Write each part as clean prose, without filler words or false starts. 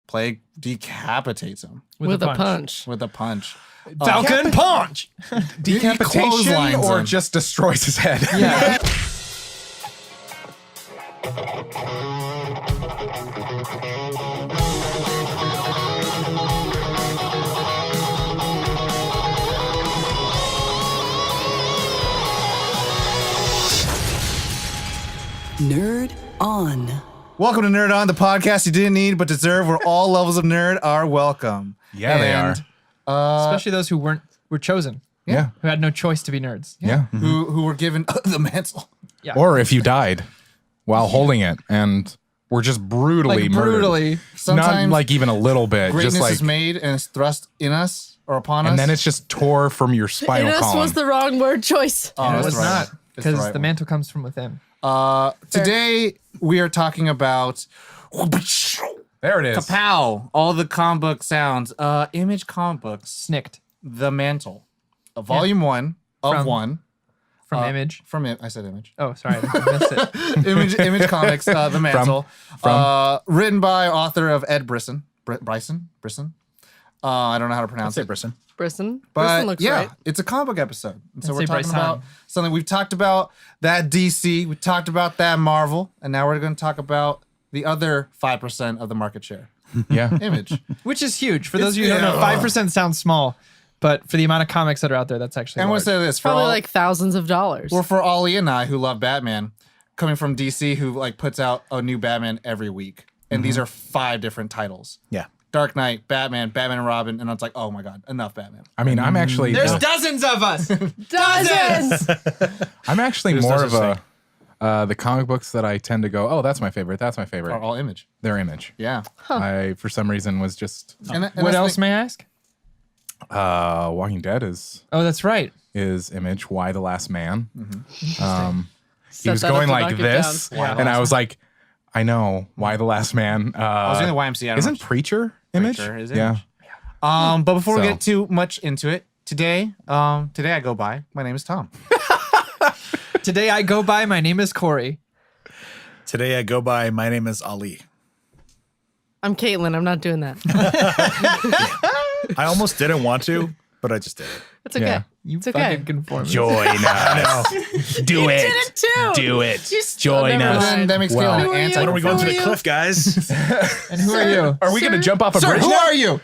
Plague decapitates him with a punch. with a punch. Falcon punch. Decapitation clotheslines or him. just destroys his head. Yeah. Nerd On. Welcome to Nerd On, the podcast you didn't need but deserve, where all levels of nerd are welcome. Yeah, they are. Especially those who were chosen, Yeah. who had no choice to be nerds. Yeah. Who were given the mantle. Yeah. Or if you died while holding it and were just brutally murdered. brutally. Sometimes Not like even a little bit. Greatness Just like, is made and it's thrust in us or upon us. and then it's just tore from your spinal Inus column. was the wrong word choice. Oh, No, that's it's right. not. It's the Because right the one. mantle comes from within. Today we are talking about There it is. kapow, all the comic book sounds. Image comic books, Snicked The Mantle, volume 1 of From- 1 from Image. from it. I said Image. Oh, sorry. I missed it. Image Comics, The Mantle. Written by author of Ed Brisson. Brisson? I don't know how to pronounce it. Brisson. Brisson. But Brisson looks yeah, right. it's a comic book episode. And so I'd we're say talking Brisson. about something. We've talked about that DC, we talked about that Marvel, and now we're going to talk about the other 5% of the market share. Yeah. Image. Which is huge. For those of you who don't know, 5% sounds small, but for the amount of comics that are out there, that's actually And I want large. to say this. For Probably all, like thousands of dollars. or for Ollie and I who love Batman, coming from DC who like puts out a new Batman every week. And these are 5 different titles. Yeah. Dark Knight, Batman and Robin, and it's like, oh my God, enough Batman. I mean, I'm actually There's dozens of us. Dozens! I'm actually There's more no of such the comic books that I tend to go, oh, that's my favorite. That's my favorite. Are all Image. Their Image. Yeah. I, for some reason, was just What else may I ask? Walking Dead is Oh, that's right. Image. Why the Last Man? He Set was that up going to like knock it this, down. and I was like, I know why the Last Man. I was in the YMCA. I don't Isn't know. Preacher Image? Preacher is Yeah. But before we So- get too much into it, today I go by. My name is Tom. Today I go by, my name is Corey. Today I go by, my name is Ali. I'm Caitlin. I'm not doing that. I almost didn't want to, but I just did it. It's okay. Yeah. You It's okay. fucking conformist. Join us. Do You it. did it too. Do it. You Join never us. mind. That makes me Well- feel Who are like you? When are we going to Who the are cliff, guys? And who are you? Are we going to jump off a Sir, bridge who now? are you?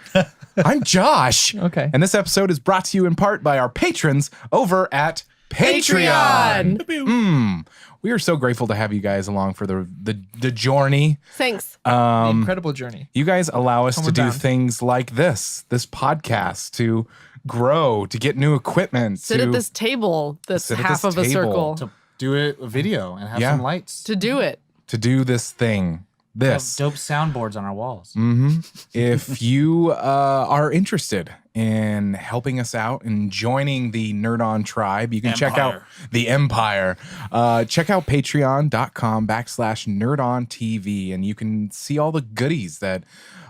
I'm Josh. Okay. And this episode is brought to you in part by our patrons over at Patreon. We are so grateful to have you guys along for the journey. Thanks. The incredible journey. You guys allow us to Homeward do bound. things like this podcast, to grow, to get new equipment, Sit to at this table that's sit at half this of a table. circle. To do a video and have Yeah. some lights. To do it. to do this thing. This. Dope soundboards on our walls. If you are interested in helping us out and joining the Nerd On tribe, you can check out Empire. the Empire. Check out patreon.com/NerdOnTV, and you can see all the goodies that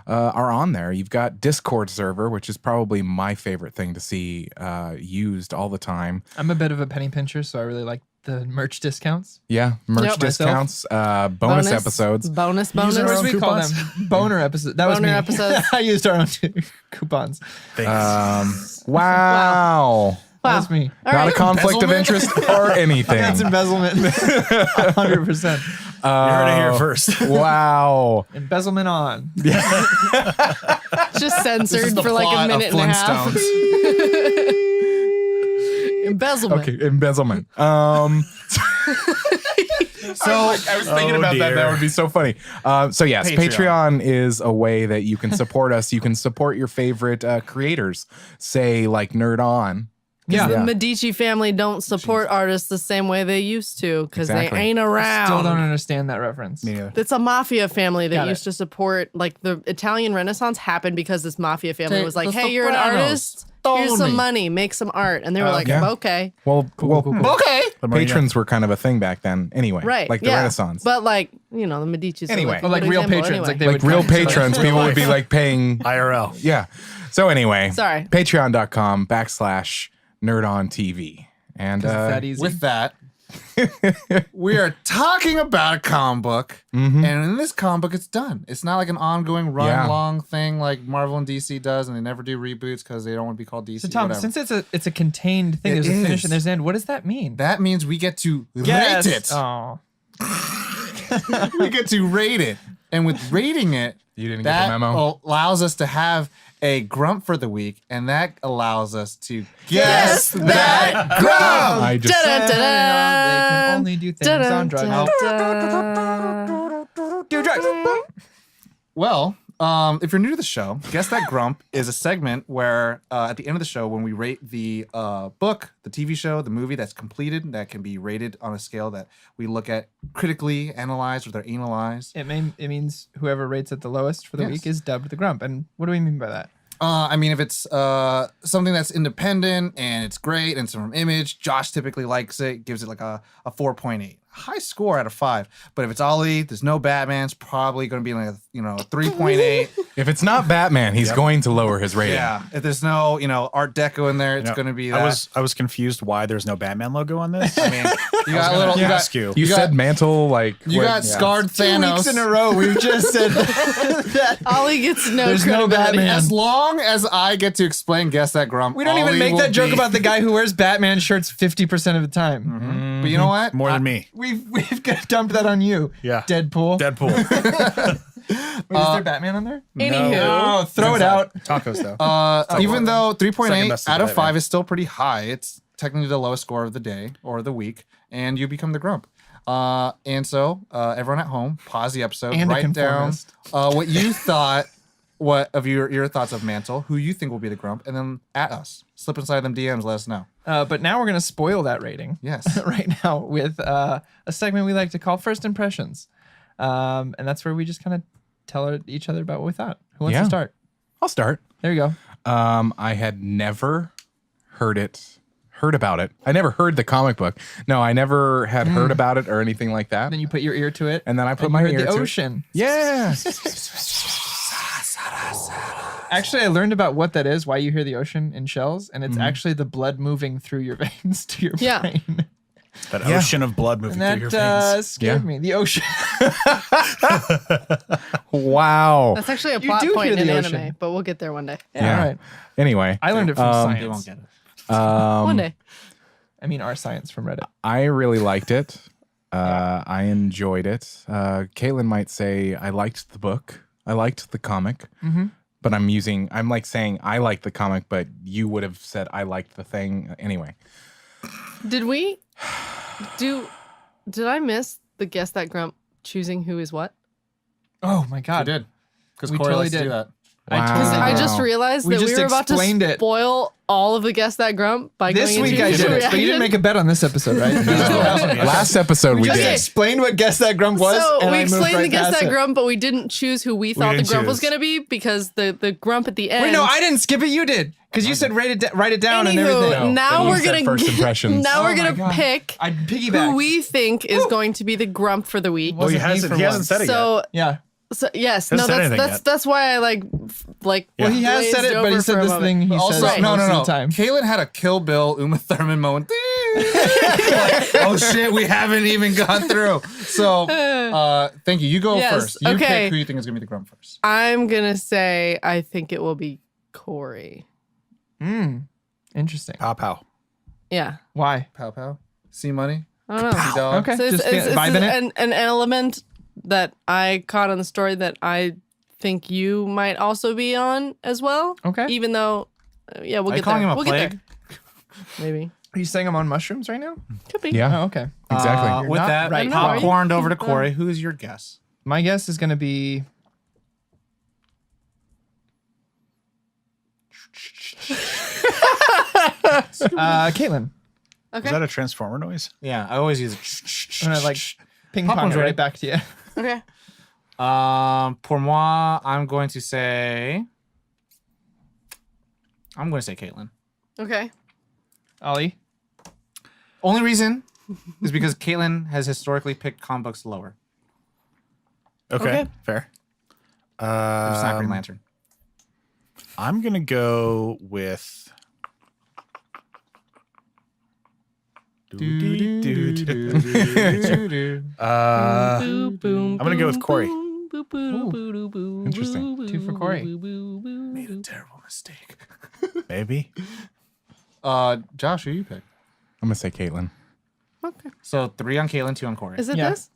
are on there. You've got Discord server, which is probably my favorite thing to see used all the time. I'm a bit of a penny pincher, so I really like the merch discounts. Yeah, merch Yep. discounts, bonus episodes. Bonus. Or as we call coupons? them, boner episodes. That was Boner me. episodes. I used our own coupons. Thanks. Wow. That was me. All Not right. a conflict of interest or anything. That's embezzlement. 100%. You heard it here first. Wow. Embezzlement on. Just censored for like a minute and a half. Embezzlement. Okay, embezzlement. So I was thinking Oh, about that. dear. That would be so funny. So yes, Patreon is a way that you can support us. You can support your favorite creators, say like Nerd On. Yeah. The Medici family don't support artists the same way they used to because Exactly. they ain't around. Still don't understand that reference. It's a mafia family that Got it. used to support, like the Italian Renaissance happened because this mafia family Take was like, the hey, you're an Sopranos. artist. Here's some Tony. money. Make some art. And they were like, yeah. okay. Well, Okay. patrons were kind of a thing back then. Anyway, Right. like the yeah. Renaissance. But like, you know, the Medicis. are, Anyway. But like a good real example patrons, like they like would real come to patrons, us. people would be like paying. IRL. Yeah. So anyway, Sorry. Patreon.com/NerdOnTV. And It's that easy. With that, We are talking about a comic book, Mhm. and in this comic book, it's done. It's not like an ongoing run-long thing like Marvel and DC does, and they never do reboots because they don't want to be called DC. So Tom, whatever. since it's a contained thing, It there's a finish is. and there's an end. What does that mean? That means we get to Yes. rate it. Oh. We get to rate it, and with rating it, You didn't get that the memo? allows us to have a grump for the week, and that allows us to guess that grump. I just They can only do things on drugs. Do drugs. Well, if you're new to the show, Guess That Grump is a segment where at the end of the show, when we rate the book, the TV show, the movie that's completed, that can be rated on a scale that we look at critically, analyze, or they're analyzed. It means whoever rates it the lowest for the Yes. week is dubbed the grump. And what do we mean by that? I mean, if it's something that's independent and it's great and it's from Image, Josh typically likes it, gives it like a 4.8. High score out of 5. But if it's Ollie, there's no Batman, it's probably going to be like a 3.8. if it's not Batman, he's going to lower his rating. Yeah. If there's no, Art Deco in there, it's going to be that. I was confused why there's no Batman logo on this. I mean, you got a little. You ask got, you. You got- said Mantle, like you what- got scarred 2 Thanos. weeks in a row, we've just said that. Ollie gets no There's no credibility. Batman. As long as I get to explain Guess That Grump, We don't even Ollie make will that joke be- about the guy who wears Batman shirts 50% of the time. But you know what? More than me. We've dumped that on you. Yeah. Deadpool. Deadpool. Wait, is there Batman on there? Anywho, Oh, throw it out. Tacos though. Even though Second 3.8 best out of Batman. 5 is still pretty high, it's technically the lowest score of the day or the week, and you become the grump. And so, everyone at home, pause the episode, And a write down conformist. what you thought, what of your thoughts of Mantle, who you think will be the grump, and then at us. Slip inside them DMs, let us know. But now we're going to spoil that rating. Yes. right now with a segment we like to call First Impressions. And that's where we just kind of tell each other about what we thought. Who wants Yeah. to start? I'll start. There you go. I had never heard about it. I never heard the comic book. No, I never had heard about it or anything like that. Then you put your ear to it. And then I put and my you heard ear the to it. ocean. Yeah. Actually, I learned about what that is, why you hear the ocean in shells, and it's actually the blood moving through your veins to your Yeah. brain. That Yeah. ocean of blood moving And through your that veins. scared Yeah. me. The ocean. Wow. that's actually a You plot do point hear in the anime, ocean. but we'll get there one day. Yeah. All right. Anyway, I learned it from You won't science. get it. One day. I mean, our science from Reddit. I really liked it. I enjoyed it. Caitlin might say I liked the book. I liked the comic. But I'm like saying I liked the comic, but you would have said I liked the thing anyway. Did we did I miss the Guess That Grump choosing who is what? Oh my I God. did. Because We Corey totally likes to did. do that. I just realized We that just we were about to explained it. spoil all of the Guess That Grump by This going week into I did it, reaction. but you didn't make a bet on this episode, right? Last episode we just Okay. did. explained what Guess That Grump was, So and we I moved explained right the Guess past That it. Grump, but we didn't choose who we thought the didn't grump was choose. going to be because the grump at the end. Wait, no, I didn't skip it. You did, because you said write it down and Anywho, everything. now Then you we're said gonna first impressions. now Oh we're my gonna God. pick I piggybacked. who we think is going to be the grump for the week. Well, he Wasn't me hasn't. for He hasn't once. said it yet. So, Yeah. so yes, Hasn't no, said anything that's yet. why I like. Well, he has said glazed it, but he over said for a this moment. thing he Also, says no. most of the time. Caitlin had a Kill Bill Uma Thurman moment. Like, oh shit, we haven't even gone through. So, thank you. You go Yes, first. You okay. pick who you think is gonna be the grump first. I'm gonna say I think it will be Corey. Interesting. Pow pow. Yeah, Why? Pow pow. See money. I don't know. See dog. Okay. So Just vibing it. an element that I caught on the story that I think you might also be on as well. Okay. Even though, yeah, we'll Are you get calling there. him a We'll plague? get there. Maybe. Are you saying I'm on mushrooms right now? Could be. Yeah, Oh, okay. exactly. You're With not that, right. No, are you? popcorned over to Corey. Who is your guess? My guess is going to be. Caitlin. Okay. Is that a transformer noise? Yeah, I always use I'm gonna like ping pong Popcorn's it ready. right back to you. Okay. Pour moi, I'm going to say Caitlin. Okay. Ollie. Only reason is because Caitlin has historically picked comic books lower. Okay. Fair. It's not Green Lantern. I'm gonna go with I'm gonna go with Corey. Interesting. 2 for Corey. Made a terrible mistake. Maybe. Josh, who you pick? I'm gonna say Caitlin. Okay. So 3 on Caitlin, 2 on Corey. Is it Yeah. this?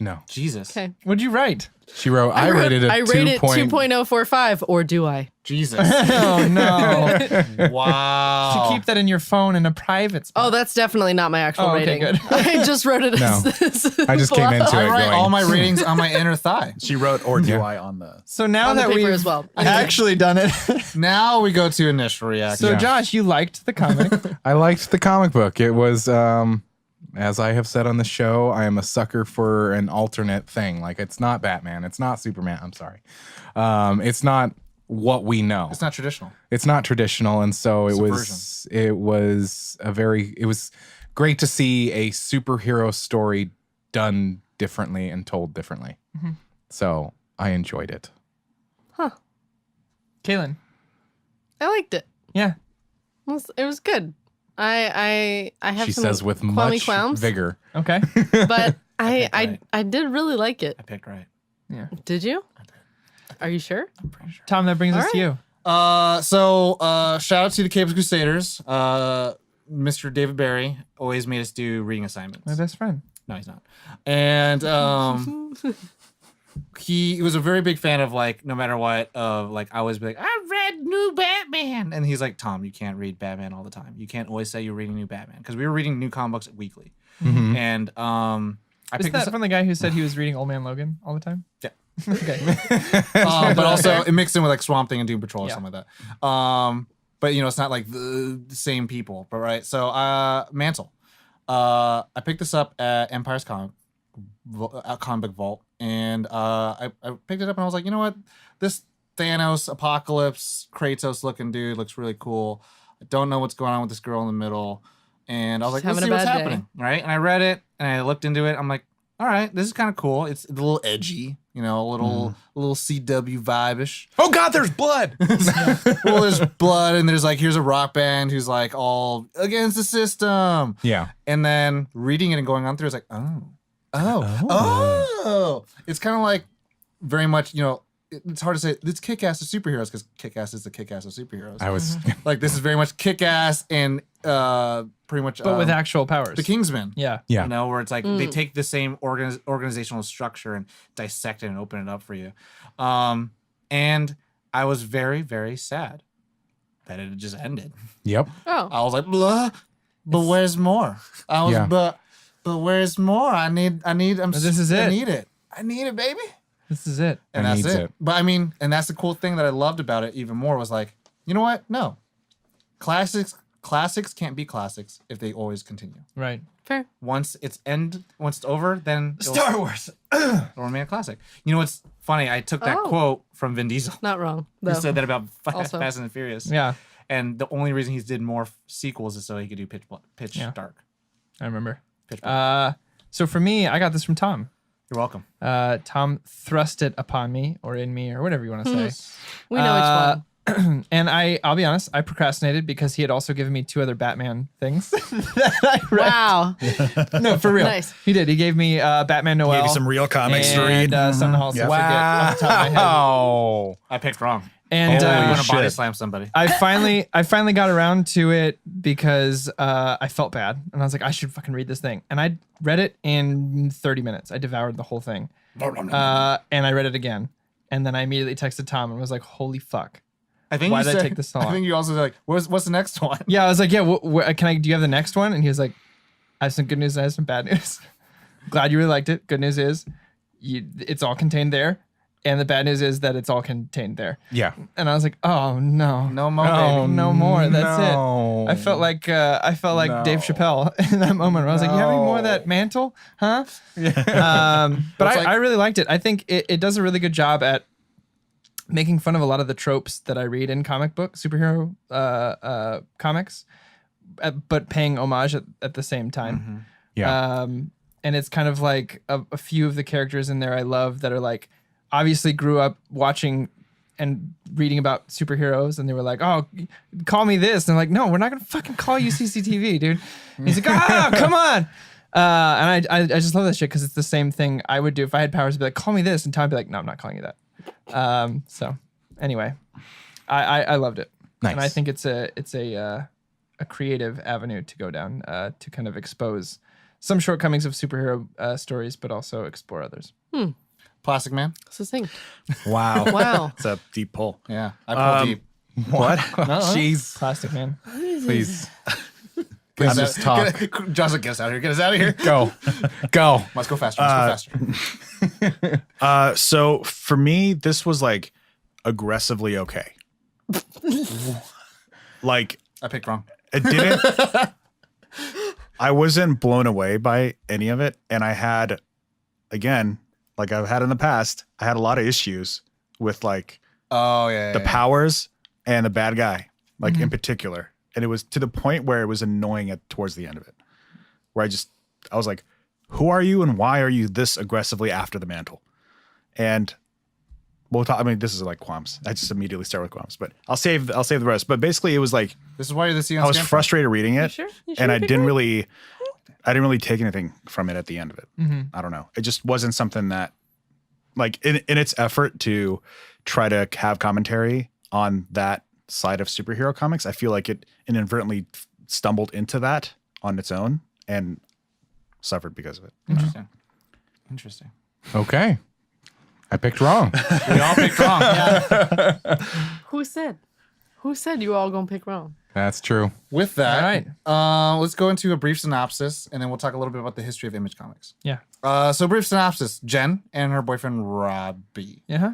No, Jesus. Okay. What'd you write? she wrote. I rated it. I rated 2.045, or do I? Jesus. Oh no! Wow. You keep that in your phone in a private spot. Oh, that's definitely not my actual Oh, okay, rating. good. I just wrote it as No. this. I just came into I it write going. all my ratings on my inner thigh. She wrote or do Yeah. I on the. So now On the that paper we've as well. actually done it. Now we go to initial reaction. So Josh, you liked the comic. I liked the comic book. It was, as I have said on the show, I am a sucker for an alternate thing. Like, it's not Batman. It's not Superman. I'm sorry. It's not what we know. It's not traditional. It's not traditional. And so it was great to see a superhero story done differently and told differently. So I enjoyed it. Kaylin. I liked it. Yeah. It was good. I have She some says with qualmy much qualms, vigor. Okay. but I right. I did really like it. I picked right. Did you? Are you sure? Tom, that brings us All to you. So shout out to the Capes Crusaders. Mr. David Barry always made us do reading assignments. My best friend. No, he's not. And he was a very big fan of, like, no matter what, of, like, I always be like, I read new Batman. And he's like, Tom, you can't read Batman all the time. You can't always say you're reading new Batman. Because we were reading new comic books weekly. And I Is picked that this up. from the guy who said he was reading Old Man Logan all the time? Yeah. Okay. But also it mixed in with like Swamp Thing and Doom Patrol or Yeah. something like that. But you know, it's not like the same people. But right, so Mantle. I picked this up at Empire's Comic Book Vault, and I picked it up and I was like, you know what, this Thanos Apocalypse Kratos looking dude looks really cool. I don't know what's going on with this girl in the middle, and I was like, let's having see a what's bad day. happening, right? And I read it and I looked into it. I'm like, all right, this is kind of cool. It's a little edgy, you know, a little CW vibe-ish. Oh God, there's blood. Well, there's blood, and there's like, here's a rock band who's like all against the system. Yeah. And then reading it and going on through, it's like, oh. It's kind of like very much, you know, it's hard to say it's Kick-Ass of superheroes because Kick-Ass is the Kick-Ass of superheroes. I was. Like, this is very much Kick-Ass and pretty much But with actual powers. the Kingsman. Yeah. Yeah. You know, where it's like they take the same organizational structure and dissect it and open it up for you. And I was very, very sad that it just ended. Yep. Oh, I was like, blah, but where's more? I was, Yeah. but where's more? I need, This is it. I need it, baby. This is it. And I that's needs it. it. But I mean, and that's the cool thing that I loved about it even more was like, you know what? No. Classics can't be classics if they always continue. Right. fair. Once it's over, then Wars. it'll remain a classic. You know what's funny? I took that Oh. quote from Vin Diesel. Not wrong. He Though. said that about Also. Fast and Furious. Yeah. And the only reason he did more sequels is so he could do Pitch Yeah. Dark. I remember. Pitch Black. So for me, I got this from Tom. You're welcome. Tom thrust it upon me or in me or whatever you want to say. We know which one. And I'll be honest, I procrastinated because he had also given me 2 other Batman things that I read. Wow. No, for real. Nice. He did. He gave me Batman Noel. Gave you some real comics to read. And Sun Hall. Yeah. Off the top of my head. Wow. I picked wrong. And I Holy want to body shit. slam somebody. I finally got around to it because I felt bad and I was like, I should fucking read this thing. And I read it in 30 minutes. I devoured the whole thing. And I read it again. And then I immediately texted Tom and was like, holy fuck. I think Why you did I said, take this so I long? think you also said, like, what's the next one? Yeah, I was like, yeah, do you have the next one? And he was like, I have some good news, I have some bad news. Glad you really liked it. Good news is it's all contained there. And the bad news is that it's all contained there. Yeah. And I was like, oh no. No more, Oh, baby. no more. That's No. it. I felt like Dave Chappelle in that moment where I was like, you have any more of that mantle? Huh? But It's like- I really liked it. I think it does a really good job at making fun of a lot of the tropes that I read in comic book superhero comics, but paying homage at the same time. Yeah. And it's kind of like a few of the characters in there I love that are like obviously grew up watching and reading about superheroes, and they were like, "Oh, call me this," and I'm like, "No, we're not gonna fucking call you CCTV, dude." And he's like, "Ah, come on." And I just love that shit because it's the same thing I would do if I had powers. I'd be like, "Call me this," and Tom would be like, "No, I'm not calling you that." So anyway, I loved it, Nice. and I think it's a creative avenue to go down to kind of expose some shortcomings of superhero stories, but also explore others. Plastic Man. Succinct. Wow. Wow. It's a deep pull. Yeah, I pulled deep. What? Jeez. Plastic Man. Please. Please just talk. Johnson, get us out of here. Get us out of here. Go. Go. Let's go faster. Let's go faster. So for me, this was like aggressively okay. Like I picked wrong. it didn't. I wasn't blown away by any of it, and I had, again, like I've had in the past, I had a lot of issues with like Oh yeah. the powers and the bad guy, like in particular. And it was to the point where it was annoying towards the end of it, where I was like, who are you and why are you this aggressively after the mantle? And we'll talk, I mean, this is like qualms. I just immediately start with qualms, but I'll save the rest. But basically it was like, This is why you're the CEO. I was frustrated reading it, sure? You and sure I pick didn't right? really take anything from it at the end of it. I don't know. It just wasn't something that, like, in its effort to try to have commentary on that side of superhero comics, I feel like it inadvertently stumbled into that on its own and suffered because of it. Interesting. Okay. I picked wrong. We all picked wrong. Yeah. Who said? Who said you all gonna pick wrong? That's true. With that, All right. let's go into a brief synopsis, and then we'll talk a little bit about the history of Image Comics. Yeah. So brief synopsis: Jen and her boyfriend Robbie Yeah.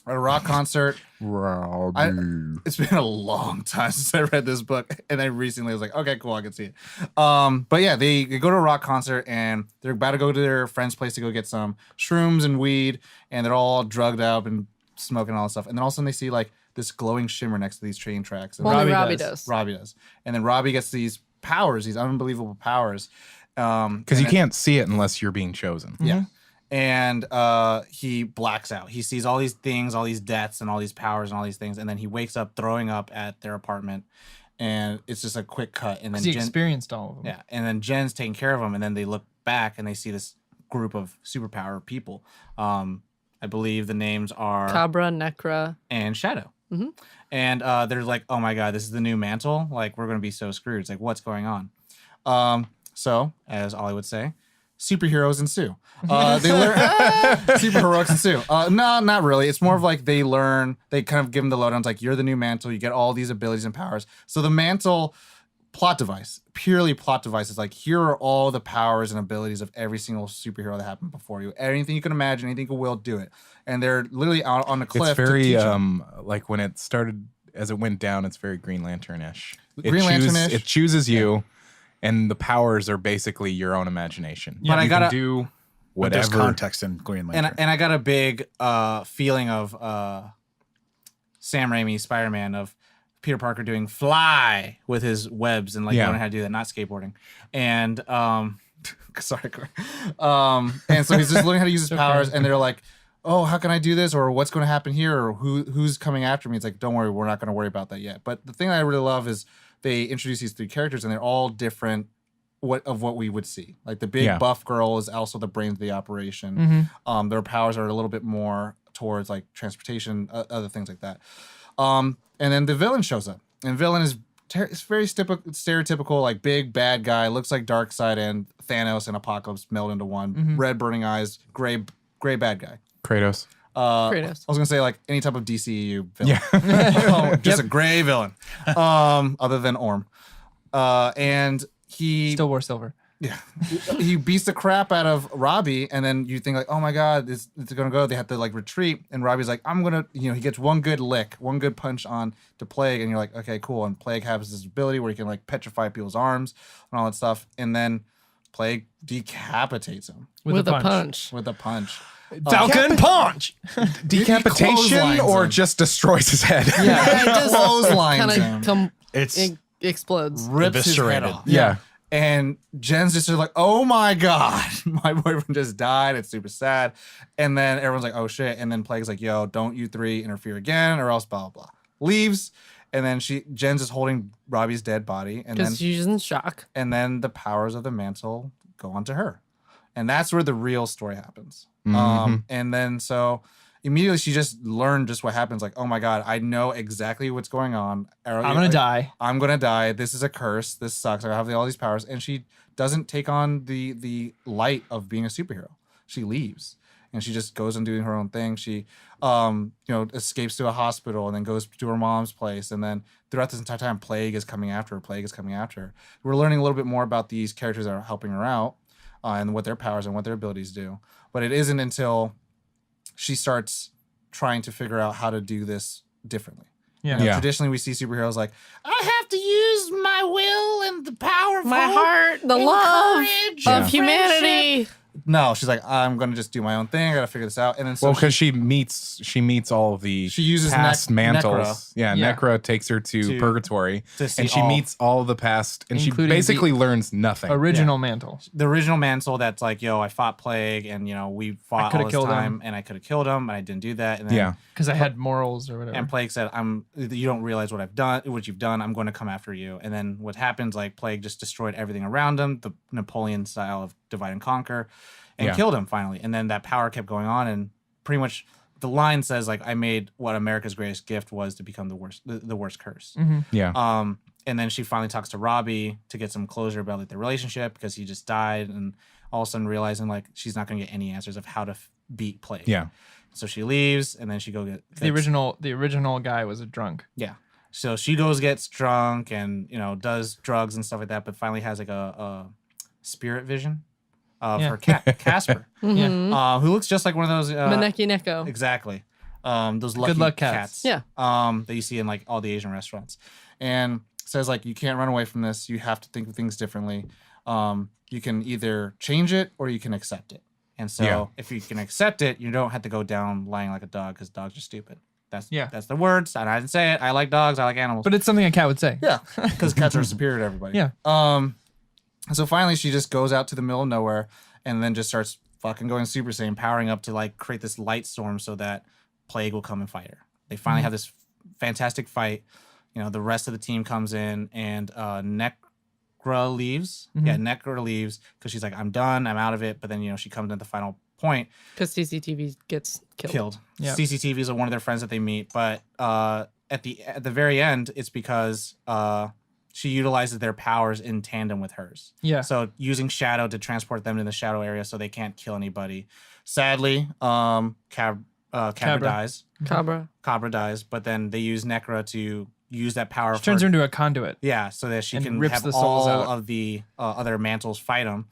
at a rock concert. Robbie. It's been a long time since I read this book, and I recently was like, okay, cool, I can see it. But yeah, they go to a rock concert, and they're about to go to their friend's place to go get some shrooms and weed, and they're all drugged up and smoking all this stuff. And then all of a sudden they see like this glowing shimmer next to these train tracks. And Only Robbie Robbie does. does. Robbie does. And then Robbie gets these powers, these unbelievable powers. Because you can't see it unless you're being chosen. Yeah. And he blacks out. He sees all these things, all these deaths, and all these powers, and all these things. And then he wakes up throwing up at their apartment. And it's just a quick cut. And then Because he Jen, experienced all of them. yeah. And then Jen's taking care of him. And then they look back and they see this group of superpower people. I believe the names are Cabra, Necra. and Shadow. And they're like, oh my God, this is the new Mantle. Like, we're going to be so screwed. It's like, what's going on? So, as Ollie would say, superheroes ensue. They learn superheroics ensue. No, not really. It's more of like they learn. They kind of give them the lowdowns. Like, you're the new Mantle. You get all these abilities and powers. So the Mantle plot device, purely plot device, is like, here are all the powers and abilities of every single superhero that happened before you. Anything you can imagine, anything you will, do it. And they're literally out on a cliff. It's very to teach them. like when it started, as it went down, it's very Green Lantern-ish. Green Lantern-ish. It chooses you, and the powers are basically your own imagination. But I you gotta- can do But there's whatever. context in Green Lantern. And I got a big feeling of Sam Raimi Spider-Man, of Peter Parker doing fly with his webs and like Yeah. learning how to do that, not skateboarding. And sorry, Corey. And so he's just learning how to use his powers, and they're like, oh, how can I do this? Or what's going to happen here? Or who's coming after me? It's like, don't worry, we're not going to worry about that yet. But the thing that I really love is they introduce these three characters, and they're all different what we would see. Like the big Yeah. buff girl is also the brains of the operation. Their powers are a little bit more towards like transportation, other things like that. And then the villain shows up, and villain is it's very stereotypical, like big bad guy, looks like Darkseid and Thanos and Apocalypse meld into one. Red burning eyes, gray bad guy. Kratos. Kratos. I was gonna say like any type of DCEU villain. Yeah. Just a gray villain. Other than Orm. And he Still wore silver. yeah, he beats the crap out of Robbie, and then you think like, oh my God, it's gonna go. They have to like retreat, and Robbie's like, I'm gonna, he gets one good lick, one good punch on to Plague, and you're like, okay, cool. And Plague has this ability where he can like petrify people's arms and all that stuff, and then Plague decapitates him With a punch. with a punch. Falcon punch. Decapitation clotheslines or him. just destroys his head? Yeah, it just Clotheslines kind him. of It's explodes. Rips his head eviscerated. off. Yeah. And Jen's just like, oh my God, my boyfriend just died. It's super sad. And then everyone's like, oh shit. And then Plague's like, yo, don't you three interfere again or else blah, blah, blah. Leaves. And then Jen's just holding Robbie's dead body. And then Because she's in shock. and then the powers of the mantle go onto her. And that's where the real story happens. And then so immediately she just learned just what happens. Like, oh my God, I know exactly what's going on. I'm gonna die. I'm gonna die. This is a curse. This sucks. I have all these powers. And she doesn't take on the light of being a superhero. She leaves. And she just goes and doing her own thing. She, escapes to a hospital and then goes to her mom's place. And then throughout this entire time, Plague is coming after her. We're learning a little bit more about these characters that are helping her out and what their powers and what their abilities do. But it isn't until she starts trying to figure out how to do this differently. Yeah. You know, traditionally, we see superheroes like, I have to use my will and the power of My hope heart, the and love courage of and humanity. No, she's like, I'm gonna just do my own thing. I gotta figure this out. And then so Well, because she meets all of the She uses past mantles. Necra. Yeah, Yeah. Necra takes her to purgatory, to see and she all- meets all of the past, and she Including basically learns nothing. Original Mantle. the original Mantle that's like, yo, I fought Plague, and we fought coulda all this killed time, him. and I could have killed him, and I didn't do that. And then, Yeah. Because I had morals or whatever. And Plague said, you don't realize what I've done, what you've done. I'm going to come after you. And then what happens, like Plague just destroyed everything around him, the Napoleon style of divide and conquer, and Yeah. killed him finally. And then that power kept going on, and pretty much the line says like, I made what America's greatest gift was to become the worst curse. Yeah. And then she finally talks to Robbie to get some closure about like their relationship because he just died, and all of a sudden realizing like she's not going to get any answers of how to beat Plague. Yeah. So she leaves, and then she the original guy was a drunk. Yeah. So she gets drunk and, does drugs and stuff like that, but finally has like a spirit vision of her cat, Casper, Yeah. who looks just like one of those. Maneki Neko. Exactly. Those lucky Good luck cats. Yeah. That you see in like all the Asian restaurants. And says like, you can't run away from this. You have to think of things differently. You can either change it or you can accept it. And so if you can accept it, you don't have to go down lying like a dog because dogs are stupid. That's the words. And I didn't say it. I like dogs. I like animals. But it's something a cat would say. Yeah, because cats are superior to everybody. Yeah. So finally, she just goes out to the middle of nowhere and then just starts fucking going Super Saiyan, powering up to like create this light storm so that Plague will come and fight her. They finally have this fantastic fight. The rest of the team comes in and Necra leaves. Yeah, Necra leaves because she's like, I'm done. I'm out of it. But then, she comes in at the final point. Because CCTV gets killed. Yeah. CCTVs are one of their friends that they meet. But at the very end, it's because she utilizes their powers in tandem with hers. Yeah. So using Shadow to transport them to the Shadow area so they can't kill anybody. Sadly, Cabra dies. Cabra. Dies, but then they use Necra to use that power. She turns her into a conduit. Yeah, so that she and can rips have the souls all out. of the other mantles fight him.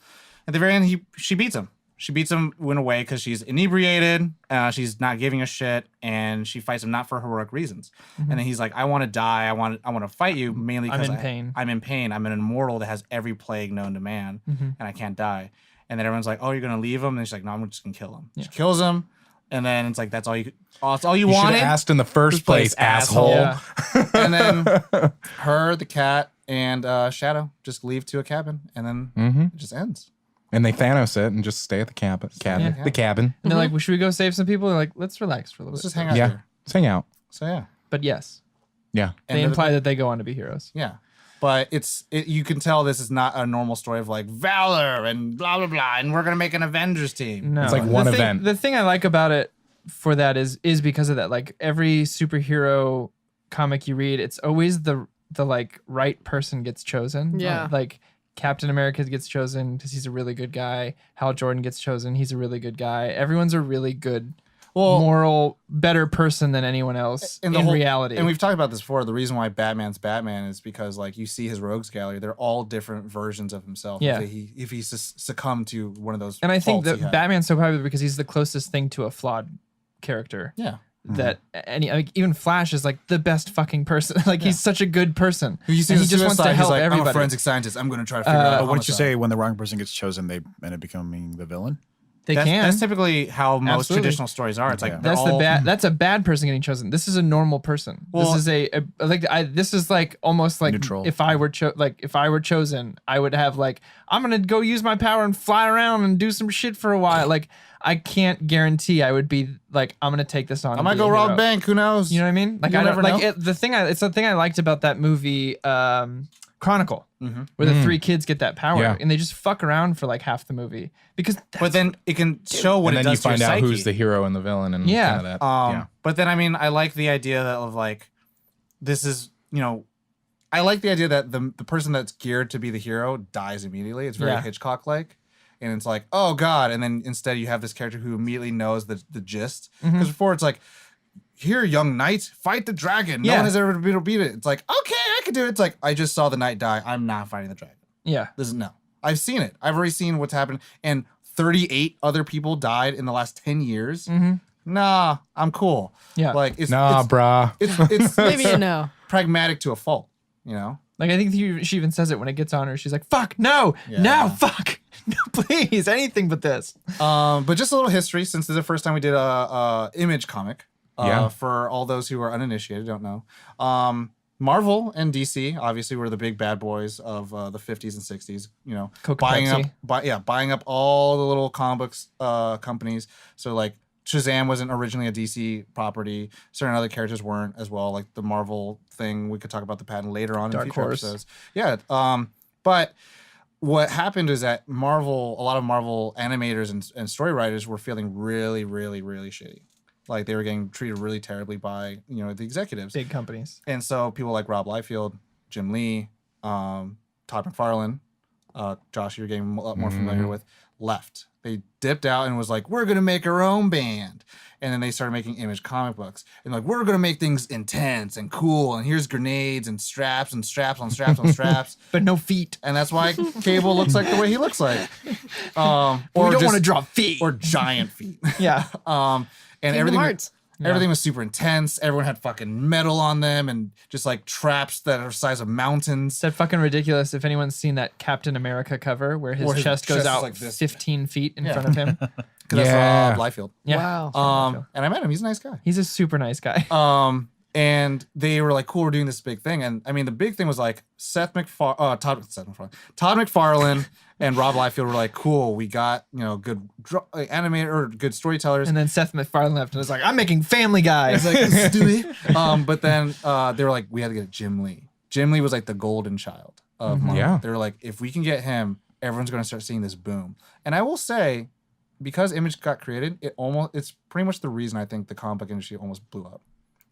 At the very end, she beats him. She beats him in a way because she's inebriated. She's not giving a shit, and she fights him not for heroic reasons. And then he's like, "I want to die. I want to fight you mainly because I'm in pain. I'm in pain. I'm an immortal that has every plague known to man, and I can't die." And then everyone's like, "Oh, you're gonna leave him?" And she's like, "No, I'm just gonna kill him." She kills him, and then it's like, "That's all you You should wanted." have asked in the first place, asshole. Yeah. And then her, the cat, and Shadow just leave to a cabin, and then it just ends. And they Thanos it and just stay at the cabin. Yeah. The cabin. And they're like, well, should we go save some people? They're like, let's relax for a little Let's bit. just hang out Yeah. here. Let's hang out. So yeah, But yes, Yeah. they End of the imply that they go on to be heroes. Yeah. But you can tell this is not a normal story of like valor and blah, blah, blah. And we're going to make an Avengers team. No, It's like one the thing- event. The thing I like about it for that is because of that. Like every superhero comic you read, it's always the like right person gets chosen. Yeah. Like Captain America gets chosen because he's a really good guy. Hal Jordan gets chosen. He's a really good guy. Everyone's a really good, moral, better person than anyone else in reality. And we've talked about this before. The reason why Batman's Batman is because like you see his rogues gallery, they're all different versions of himself. Yeah. If he succumbed to one of those And I think faults he that had. Batman's so popular because he's the closest thing to a flawed character. Yeah. That even Flash is like the best fucking person. Like he's such a good person. You see And the he just wants to suicide, he's help like, everybody. I'm a forensic scientist. I'm going to try to figure out. But wouldn't you homicide." say when the wrong person gets chosen, they end up becoming the villain? They can. That's typically how most Absolutely. traditional stories are. It's like they're That's the all- bad. That's a bad person getting chosen. This is a normal person. Well- This is this is like almost like Neutral. if I were chosen, I would have like I'm gonna go use my power and fly around and do some shit for a while. Like I can't guarantee I would be like I'm gonna take this on. I and might be go a rob a hero. bank. Who knows? You know what I mean? Like You I never don't like know. it's the thing I liked about that movie Chronicle, where the three kids get that power Yeah. and they just fuck around for like half the movie because But then it can show what and it then you does to your find out psyche. who's the hero and the villain and Yeah. kind of that. But then I mean, I like the idea that of like, this is I like the idea that the person that's geared to be the hero dies immediately. It's very Yeah. Hitchcock like, and it's like, oh god, and then instead you have this character who immediately knows the gist. Because before it's like, here, young knight, fight the dragon. No Yeah. one has ever been able to beat it. It's like, okay, I could do it. It's like, I just saw the knight die. I'm not fighting the dragon. yeah. This is no. I've seen it. I've already seen what's happened. And 38 other people died in the last 10 years. Nah, I'm cool. Yeah. Like it's Nah, brah. it's Maybe you know. pragmatic to a fault, you know? Like I think she even says it when it gets on her. She's like, "Fuck no, Yeah. no, fuck, no, please, anything but this." But just a little history, since this is the first time we did a image comic. Yeah. For all those who are uninitiated, don't know. Marvel and DC obviously were the big bad boys of the 50s and 60s. You know, Coke, buying Pepsi. buying up all the little comic books companies. So like Shazam wasn't originally a DC property. Certain other characters weren't as well. Like the Marvel thing, we could talk about the patent later on Dark in future Horse. episodes. Yeah. But what happened is that a lot of Marvel animators and story writers were feeling really, really, really shitty. Like they were getting treated really terribly by the executives. Big companies. And so people like Rob Liefeld, Jim Lee, Todd McFarlane, Josh, you're getting a lot more familiar with, left. They dipped out and was like, we're going to make our own band. And then they started making image comic books. And like, we're going to make things intense and cool. And here's grenades and straps on straps on straps. But no feet. And that's why Cable looks like the way he looks like. Or we don't just- want to draw feet. Or giant feet. yeah. And Kingdom everything Hearts. everything was super intense. Everyone had fucking metal on them and just like traps that are the size of mountains. It's that fucking ridiculous. If anyone's seen that Captain America cover where his chest goes chest is out like this. 15 feet in front of him. Because that's Yeah. Rob Liefeld. Yeah. Wow. And I met him. He's a nice guy. He's a super nice guy. And they were like, cool, we're doing this big thing. And I mean, the big thing was like Todd McFarlane and Rob Liefeld were like, cool, we got, good animator or good storytellers. And then Seth MacFarlane left and was like, I'm making Family Guy. It's like, let's do it. But then they were like, we had to get Jim Lee. Jim Lee was like the golden child of Marvel. Yeah. They were like, if we can get him, everyone's going to start seeing this boom. And I will say, because Image got created, it's pretty much the reason I think the comic book industry almost blew up.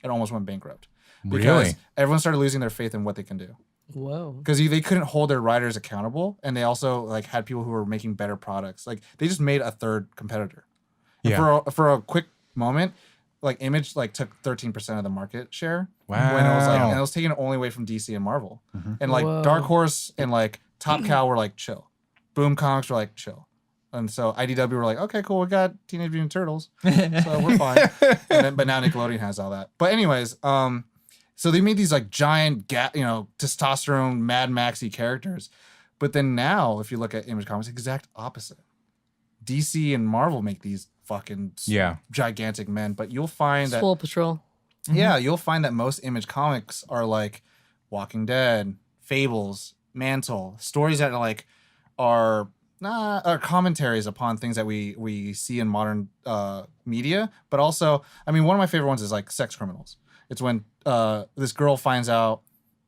It almost went bankrupt. Because Really? everyone started losing their faith in what they can do. Whoa. Because they couldn't hold their writers accountable, and they also like had people who were making better products. Like they just made a third competitor. And Yeah. for a quick moment, like Image like took 13% of the market share. Wow. When it was like, and it was taken only away from DC and Marvel. And like Whoa. Dark Horse and like Top Cow were like chill. Boom Comics were like chill. And so IDW were like, okay, cool, we got Teenage Mutant Turtles, so we're fine. But now Nickelodeon has all that. But anyways, so they made these like giant, testosterone Mad Maxy characters. But then now, if you look at Image Comics, exact opposite. DC and Marvel make these fucking gigantic men, but you'll find that Swole Patrol. you'll find that most Image comics are like Walking Dead, Fables, Mantle, stories that are commentaries upon things that we see in modern media. But also, I mean, one of my favorite ones is like Sex Criminals. It's when this girl finds out,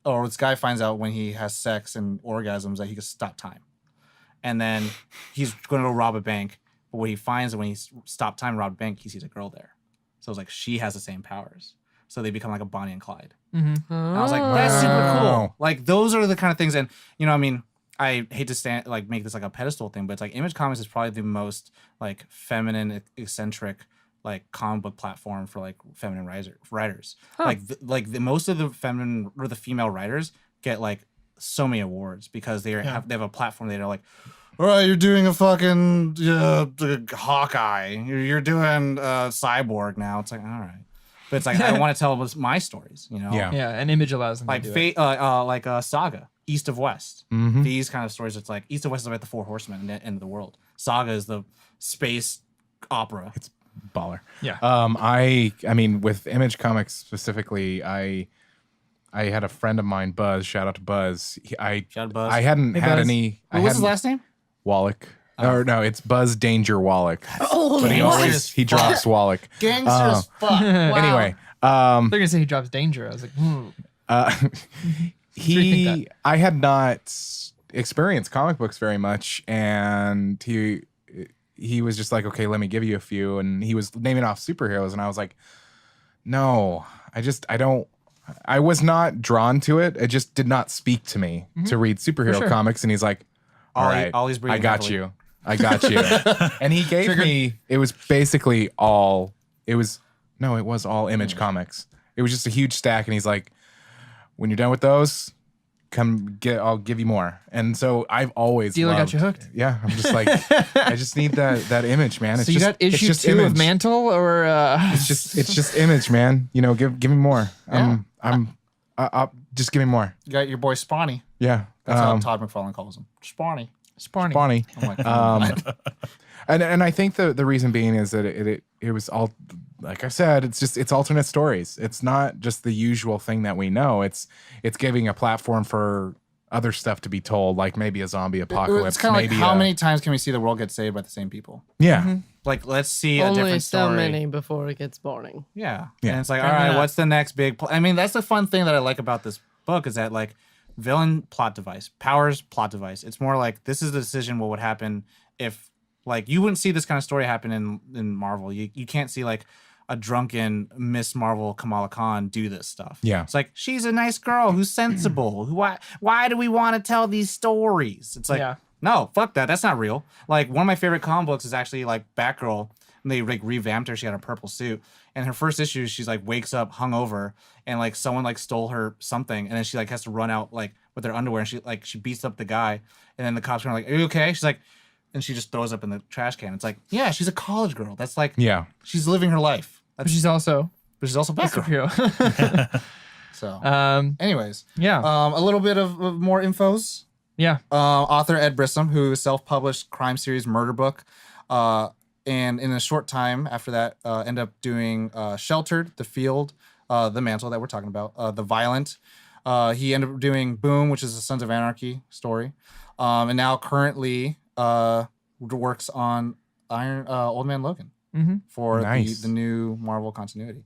or this guy finds out when he has sex and orgasms that he can stop time. And then he's going to go rob a bank. But what he finds when he stopped time and robbed a bank, he sees a girl there. So it's like she has the same powers. So they become like a Bonnie and Clyde. And I was like, that's super cool. Wow. Like those are the kind of things. And I mean, I hate to make this like a pedestal thing, but it's like Image Comics is probably the most like feminine, eccentric like comic book platform for like feminine writers. Like most of the feminine or the female writers get like so many awards because they have a platform that are like, all right, you're doing a fucking Hawkeye. You're doing Cyborg now. It's like, all right. But it's like, I want to tell my stories, Yeah. Yeah, an Image allows them Like to do it. Saga, East of West. Mm-hmm. These kind of stories, it's like East of West is about the four horsemen and the end of the world. Saga is the space opera. It's baller. Yeah. I mean, with Image Comics specifically, I had a friend of mine, Buzz. Shout out to Buzz. Shout out Buzz. I hadn't Hey, had Buzz. any. What was his last name? Wallach. Or no, it's Buzz Danger Wallach. Oh, But he drops Wallach. Gangster as fuck. Wow. Anyway, They're gonna say he drops danger. I was like, I had not experienced comic books very much, and he was just like, okay, let me give you a few, and he was naming off superheroes, and I was like, no, I was not drawn to it. It just did not speak to me to read superhero comics, and he's like, all right, Ollie's breathing I got heavily. you. I got you. And he gave me, it was basically all, it was all Image Comics. It was just a huge stack, and he's like, when you're done with those, I'll give you more. And so I've always dealer got loved, you hooked. Yeah, I'm just like, I just need that Image, man. It's So you got it's issue just 2 of Image. Mantle, or It's just Image, man. You know, give me more. I'll just give me more. You got your boy Spawny. Yeah. That's how Todd McFarlane calls him. Spawny. Sparny? Bonnie. I'm like, God. And I think the reason being is that it was all, like I said, it's alternate stories. It's not just the usual thing that we know. It's giving a platform for other stuff to be told, like maybe a zombie apocalypse. It's kind of like maybe how many times can we see the world get saved by the same people? Yeah. Like, let's see a Only different so story. many before it gets boring. Yeah. Yeah. And it's like, all Fair right, enough. what's the next big I mean, that's the fun thing that I like about this book is that, like, villain plot device, powers plot device. It's more like this is the decision what would happen if, like, you wouldn't see this kind of story happen in Marvel. You can't see, like, a drunken Miss Marvel Kamala Khan do this stuff. Yeah. It's like, she's a nice girl who's sensible. Why do we want to tell these stories? It's like, Yeah. no, fuck that. That's not real. Like, one of my favorite comic books is actually, like, Batgirl. And they, like, revamped her. She had a purple suit. And her first issue, she's, like, wakes up hungover. And, like, someone, like, stole her something. And then she, like, has to run out, like, with her underwear. And she beats up the guy. And then the cops are like, are you okay? She's like, and she just throws up in the trash can. It's like, yeah, she's a college girl. That's, like, Yeah. she's living her life. But she's also But she's also a Batgirl. superhero. So, anyways. Yeah. A little bit of more infos. Yeah. Author Ed Brisson, who self-published crime series Murder Book, and in a short time after that, ended up doing Sheltered, The Field, The Mantle that we're talking about, The Violent. He ended up doing Boom, which is a Sons of Anarchy story, and now currently works on Old Man Logan for Nice. the new Marvel continuity.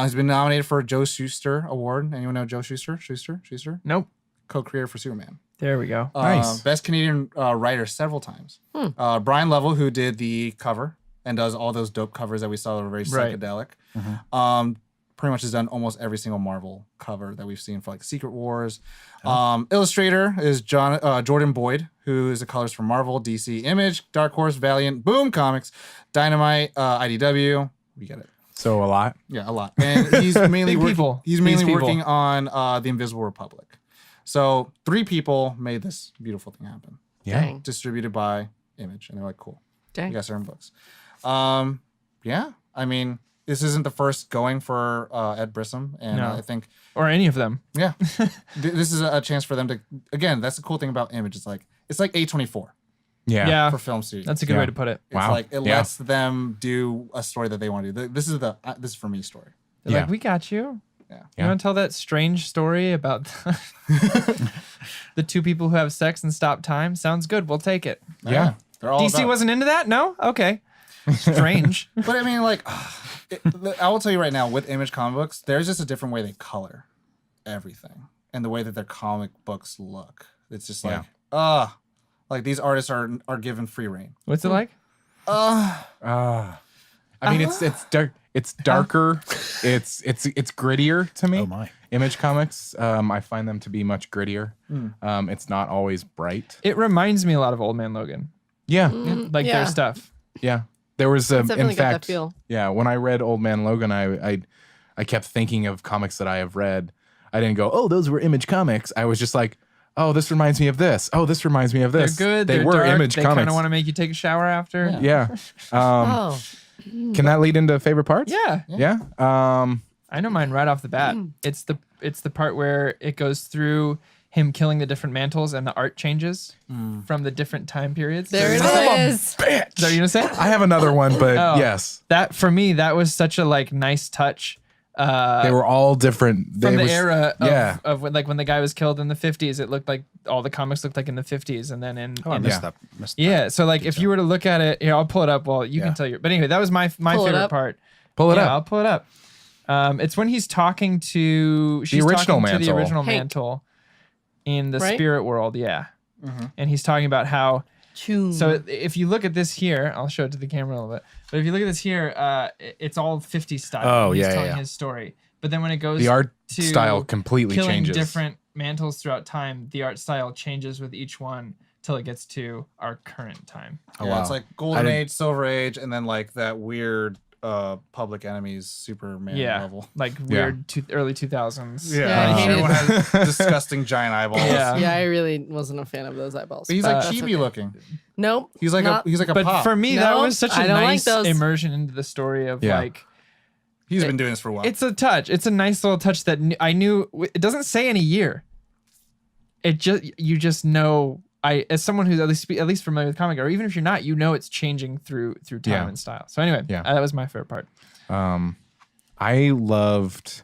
He's been nominated for a Joe Shuster Award. Anyone know Joe Shuster? Shuster? Nope. Co-creator for Superman. There we go. Nice. Best Canadian writer several times. Brian Lovell, who did the cover and does all those dope covers that we saw that were very Right. psychedelic. Pretty much has done almost every single Marvel cover that we've seen for, like, Secret Wars. Illustrator is Jordan Boyd, who is the colorist for Marvel, DC, Image, Dark Horse, Valiant, Boom Comics, Dynamite, IDW. We get it. So a lot. Yeah, a lot. And he's mainly Big people. He's These mainly people. working on the Invisible Republic. So 3 people made this beautiful thing happen. Yeah. Dang. Distributed by Image, and they're like, cool. Dang. You guys are in books. Yeah. I mean, this isn't the first going for Ed Brisson, and No. I think, Or any of them. yeah, this is a chance for them to. Again, that's the cool thing about Image. It's like A24 Yeah. Yeah. for film series. That's a good Yeah. way to put it. It's Wow. like it Yeah. lets them do a story that they want to do. This is this is for me story. They're Yeah. like, we got you. Yeah. You want to tell that strange story about the 2 people who have sex and stop time? Sounds good. We'll take it. Yeah. They're all DC about- wasn't into that? No? Okay. Strange. But I mean, like, I will tell you right now, with Image comic books, there's just a different way they color everything and the way that their comic books look. It's just like, like these artists are given free reign. What's it like? I mean, it's dark. It's darker. It's grittier to me. Oh my. Image comics, I find them to be much grittier. It's not always bright. It reminds me a lot of Old Man Logan. Yeah. Like Yeah. their stuff. Yeah. There was in definitely got that fact, feel. yeah. When I read Old Man Logan, I kept thinking of comics that I have read. I didn't go, oh, those were Image comics. I was just like, oh, this reminds me of this. Oh, this reminds me of They're this. good. They They're were dark. Image they kind comics. of want to make you take a shower after. Yeah. Oh. Can that lead into favorite parts? Yeah. Yeah. I know mine right off the bat. It's the part where it goes through him killing the different mantles and the art changes from the different time periods. There it is. Is that what you're gonna say? I have another one, but Oh. yes, That for me, that was such a like nice touch. they were all different. From They the was- era of, yeah. of when, like when the guy was killed in the 50s, it looked like all the comics looked like in the 50s, and then in Oh, I missed Yeah. that. Missed yeah. So like if you were to look at it, I'll pull it up. Well, you Yeah. can tell your. But anyway, that was my Pull it favorite up. part. Pull it Yeah, up. I'll pull it up. It's when he's talking to she's original talking to the Mantle. original Hank. Mantle in the Right? spirit world. Yeah, Mm-hmm. and he's talking about how. Tune. So if you look at this here, I'll show it to the camera a little bit. But if you look at this here, it's all 50s style. Oh, He's yeah, telling yeah. his story. But then when it goes The art to style completely killing changes. different mantles throughout time, the art style changes with each one till it gets to our current time. Oh, Yeah, wow. it's like I Golden didn't- Age, Silver Age, and then like that weird Public Enemies Superman Yeah, level. like weird early 2000s. Yeah, I hated everyone has disgusting giant eyeballs. Yeah. yeah, I really wasn't a fan of those eyeballs. But he's like that's chibi okay. looking. Nope. He's like not- a But pop. for me, that No, was such a I don't like nice those. immersion into the story of Yeah. like He's been doing this for a while. it's a touch. It's a nice little touch that I knew. It doesn't say any year. It just you just know. As someone who's at least familiar with comic, or even if you're not, you know it's changing through time Yeah. and style. So anyway, Yeah. that was my favorite part. I loved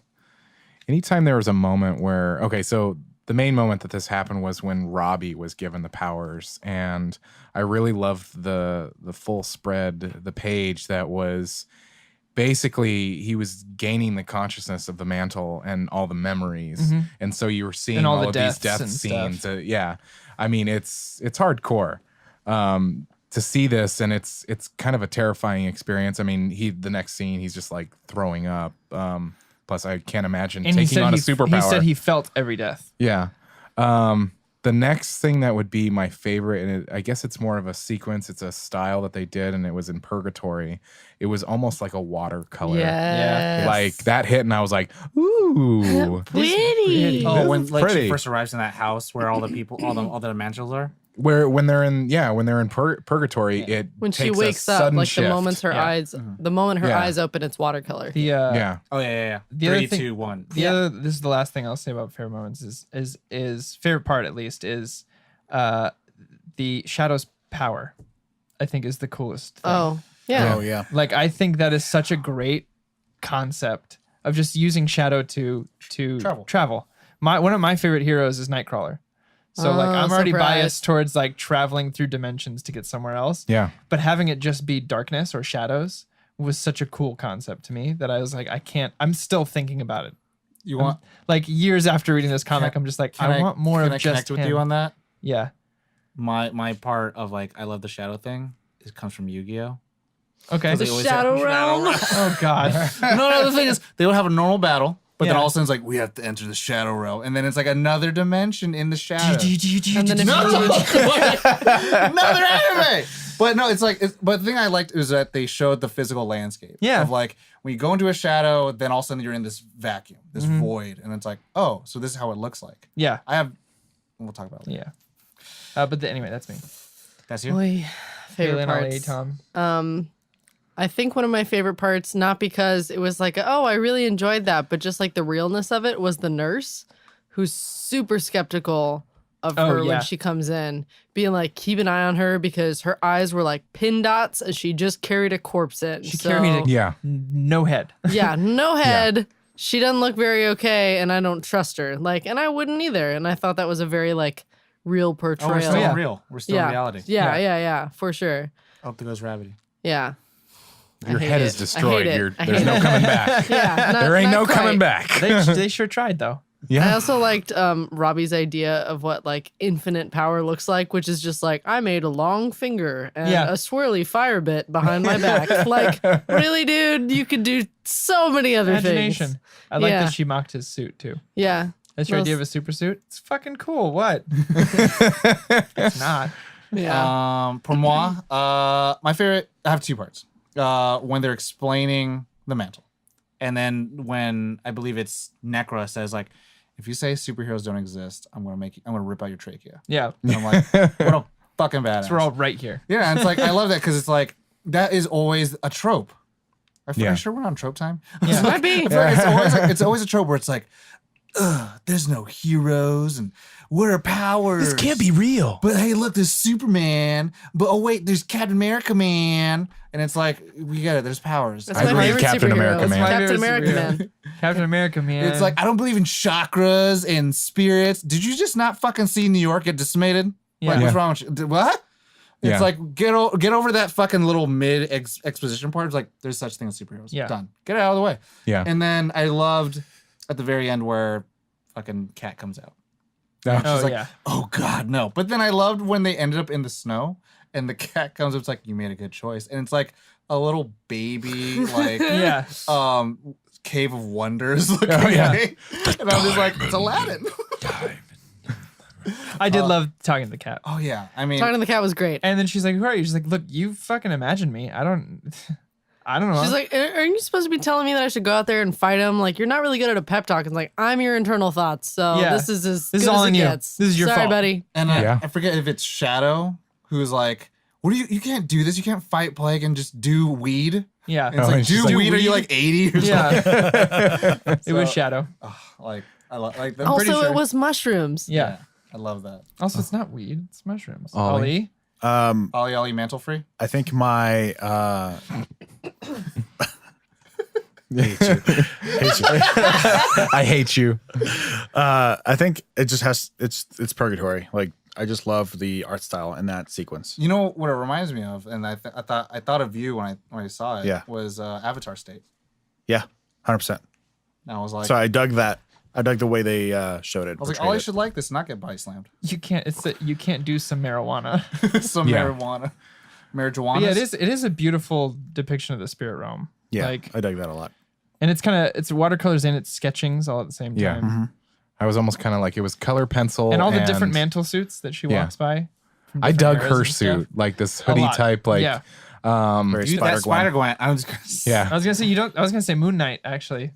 anytime there was a moment where so the main moment that this happened was when Robbie was given the powers, and I really loved the full spread, the page that was basically he was gaining the consciousness of the mantle and all the memories, and so you were seeing And all all the of these deaths death and scenes. stuff. Yeah, I mean it's hardcore. To see this, and it's kind of a terrifying experience. I mean, the next scene he's just like throwing up. Plus, I can't imagine And taking on a he superpower. He said he felt every death. Yeah. The next thing that would be my favorite, and I guess it's more of a sequence. It's a style that they did, and it was in Purgatory. It was almost like a watercolor. Yes. Like that hit, and I was like, "Ooh, Pretty. oh, when This is like pretty. she first arrives in that house where all the people, all the mantles are. when they're in Purgatory, it When she takes wakes a up, sudden like shift. the moment her Yeah. eyes, the moment her Yeah. eyes open, it's watercolor. The Yeah, Oh yeah. The other 3, thing- 2, 1. The other, this is the last thing I'll say about favorite moments is favorite part at least is the Shadow's power. I think is the coolest thing. Oh yeah. Oh yeah. Like I think that is such a great concept of just using Shadow to travel. One of my favorite heroes is Nightcrawler. So like Oh, I'm already surprise. biased towards like traveling through dimensions to get somewhere else. yeah. But having it just be darkness or shadows was such a cool concept to me that I was like, I'm still thinking about it. You want? Like years after reading this comic, I'm just like, Can I want more Can of I just connect with him. you on that? Yeah. My part of like I love the shadow thing. It comes from Yu-Gi-Oh. Okay. The They always Shadow have- Realm. Oh God. no, the thing is, they would have a normal battle, but then Yeah. all of a sudden it's like we have to enter the shadow realm, and then it's like another dimension in the shadow. And then if No, you another anime. But no, it's like. But the thing I liked is that they showed the physical landscape. Yeah. Of like when you go into a shadow, then all of a sudden you're in this vacuum, this void, and it's like, oh, so this is how it looks like. Yeah. I have. We'll talk about it. Yeah. Anyway, that's me. That's you. Oy, favorite Kaylin, I'll let you, parts. Tom. I think one of my favorite parts, not because it was like, oh, I really enjoyed that, but just like the realness of it was the nurse who's super skeptical of Oh, her yeah. when she comes in, being like, keep an eye on her because her eyes were like pin dots and she just carried a corpse in. She So, carried a Yeah. no head. yeah, no head. She doesn't look very okay, and I don't trust her. Like, and I wouldn't either. And I thought that was a very like real Oh, portrayal. we're still Yeah. real. We're still yeah. in reality. Yeah, Yeah. yeah, for sure. Up to goes Rabbity. Yeah. Your hate head it. is I destroyed. hate it. I There's hate no it. coming back. Yeah, There ain't no quite. coming back. They sure tried though. I Yeah. also liked Robbie's idea of what like infinite power looks like, which is just like I made a long finger and Yeah. a swirly fire bit behind my back. Like, really, dude, you could do so many other Imagination. things. I like Yeah. that she mocked his suit too. Yeah. That's your Those- idea of a super suit? It's fucking cool. What? It's not. Yeah. Pour moi, my favorite. I have two parts. When they're explaining the mantle, and then when I believe it's Necra says like, if you say superheroes don't exist, I'm gonna rip out your trachea. Yeah. And I'm like, what a fucking badass. So we're all right here. Yeah, and it's like I love that because it's like that is always a trope. Are Yeah. you sure we're on trope time? Yeah. Might be. I feel like it's always a trope where it's like there's no heroes and what are powers? real. But hey, look, there's Superman. But oh wait, there's Captain America, man. And it's like, we get it. There's powers. That's I my believe favorite Captain superhero. America, It's man. Captain favorite America, superhero. man. Captain America, man. It's like, I don't believe in chakras and spirits. Did you just not fucking see New York get decimated? Yeah. Like, what's wrong with you? What? It's Yeah. like, get over that fucking little mid exposition part. It's like, there's such thing as superheroes. Yeah. Done. Get it out of the way. Yeah. And then I loved at the very end where fucking Cat comes out. Yeah. oh, like, yeah. Oh God, no. But then I loved when they ended up in the snow and the cat comes up, it's like, you made a good choice. And it's like a little baby, like Yeah. Cave of Wonders looking yeah. thing. And I'm just like, it's Aladdin. I did love talking to the cat. Oh yeah. I mean, Talking to the cat was great. And then she's like, who are you? She's like, look, you fucking imagined me. I don't know. She's like, aren't you supposed to be telling me that I should go out there and fight him? Like, you're not really good at a pep talk. It's like, I'm your internal thoughts. So Yeah. this is as This is good all as on it you. gets. This is your Sorry, fault. buddy. and Yeah. I forget if it's Shadow who's like, what do you can't do this. You can't fight plague and just do weed. yeah. And it's Oh, like, and she's do like, weed? Are weed? you like 80 or something? Yeah. It was So- Shadow. Like, I love, like, I'm Also, pretty sure. it was mushrooms. Yeah. I love that. Also, it's not weed. It's mushrooms. Ollie. Ollie. Ollie Mantle free. I think my hate you. Hate you. I hate you. I think it just has it's purgatory. Like I just love the art style in that sequence. You know what it reminds me of, and I thought of you when I saw it. Yeah. Was Avatar State. Yeah, 100%. And I was like, So I dug that. I dug the way they showed it. I was like, portrayed Ollie it. should like this, and not get body slammed. You can't. It's that you can't do some marijuana. Some Yeah. marijuana. But Marijuana. yeah, it is a beautiful depiction of the spirit realm. Yeah, Like, I dug that a lot. and it's watercolors and it's sketchings all at the same Yeah. time. I was almost kind of like, it was color pencil. And all the different mantle suits that she Yeah. walks by. from I different dug eras her and stuff. suit, like this A hoodie lot. type, like, Yeah. Very Dude, that Spider-Gwen. Spider-Gwen. I was gonna say. yeah. I was gonna say Moon Knight actually,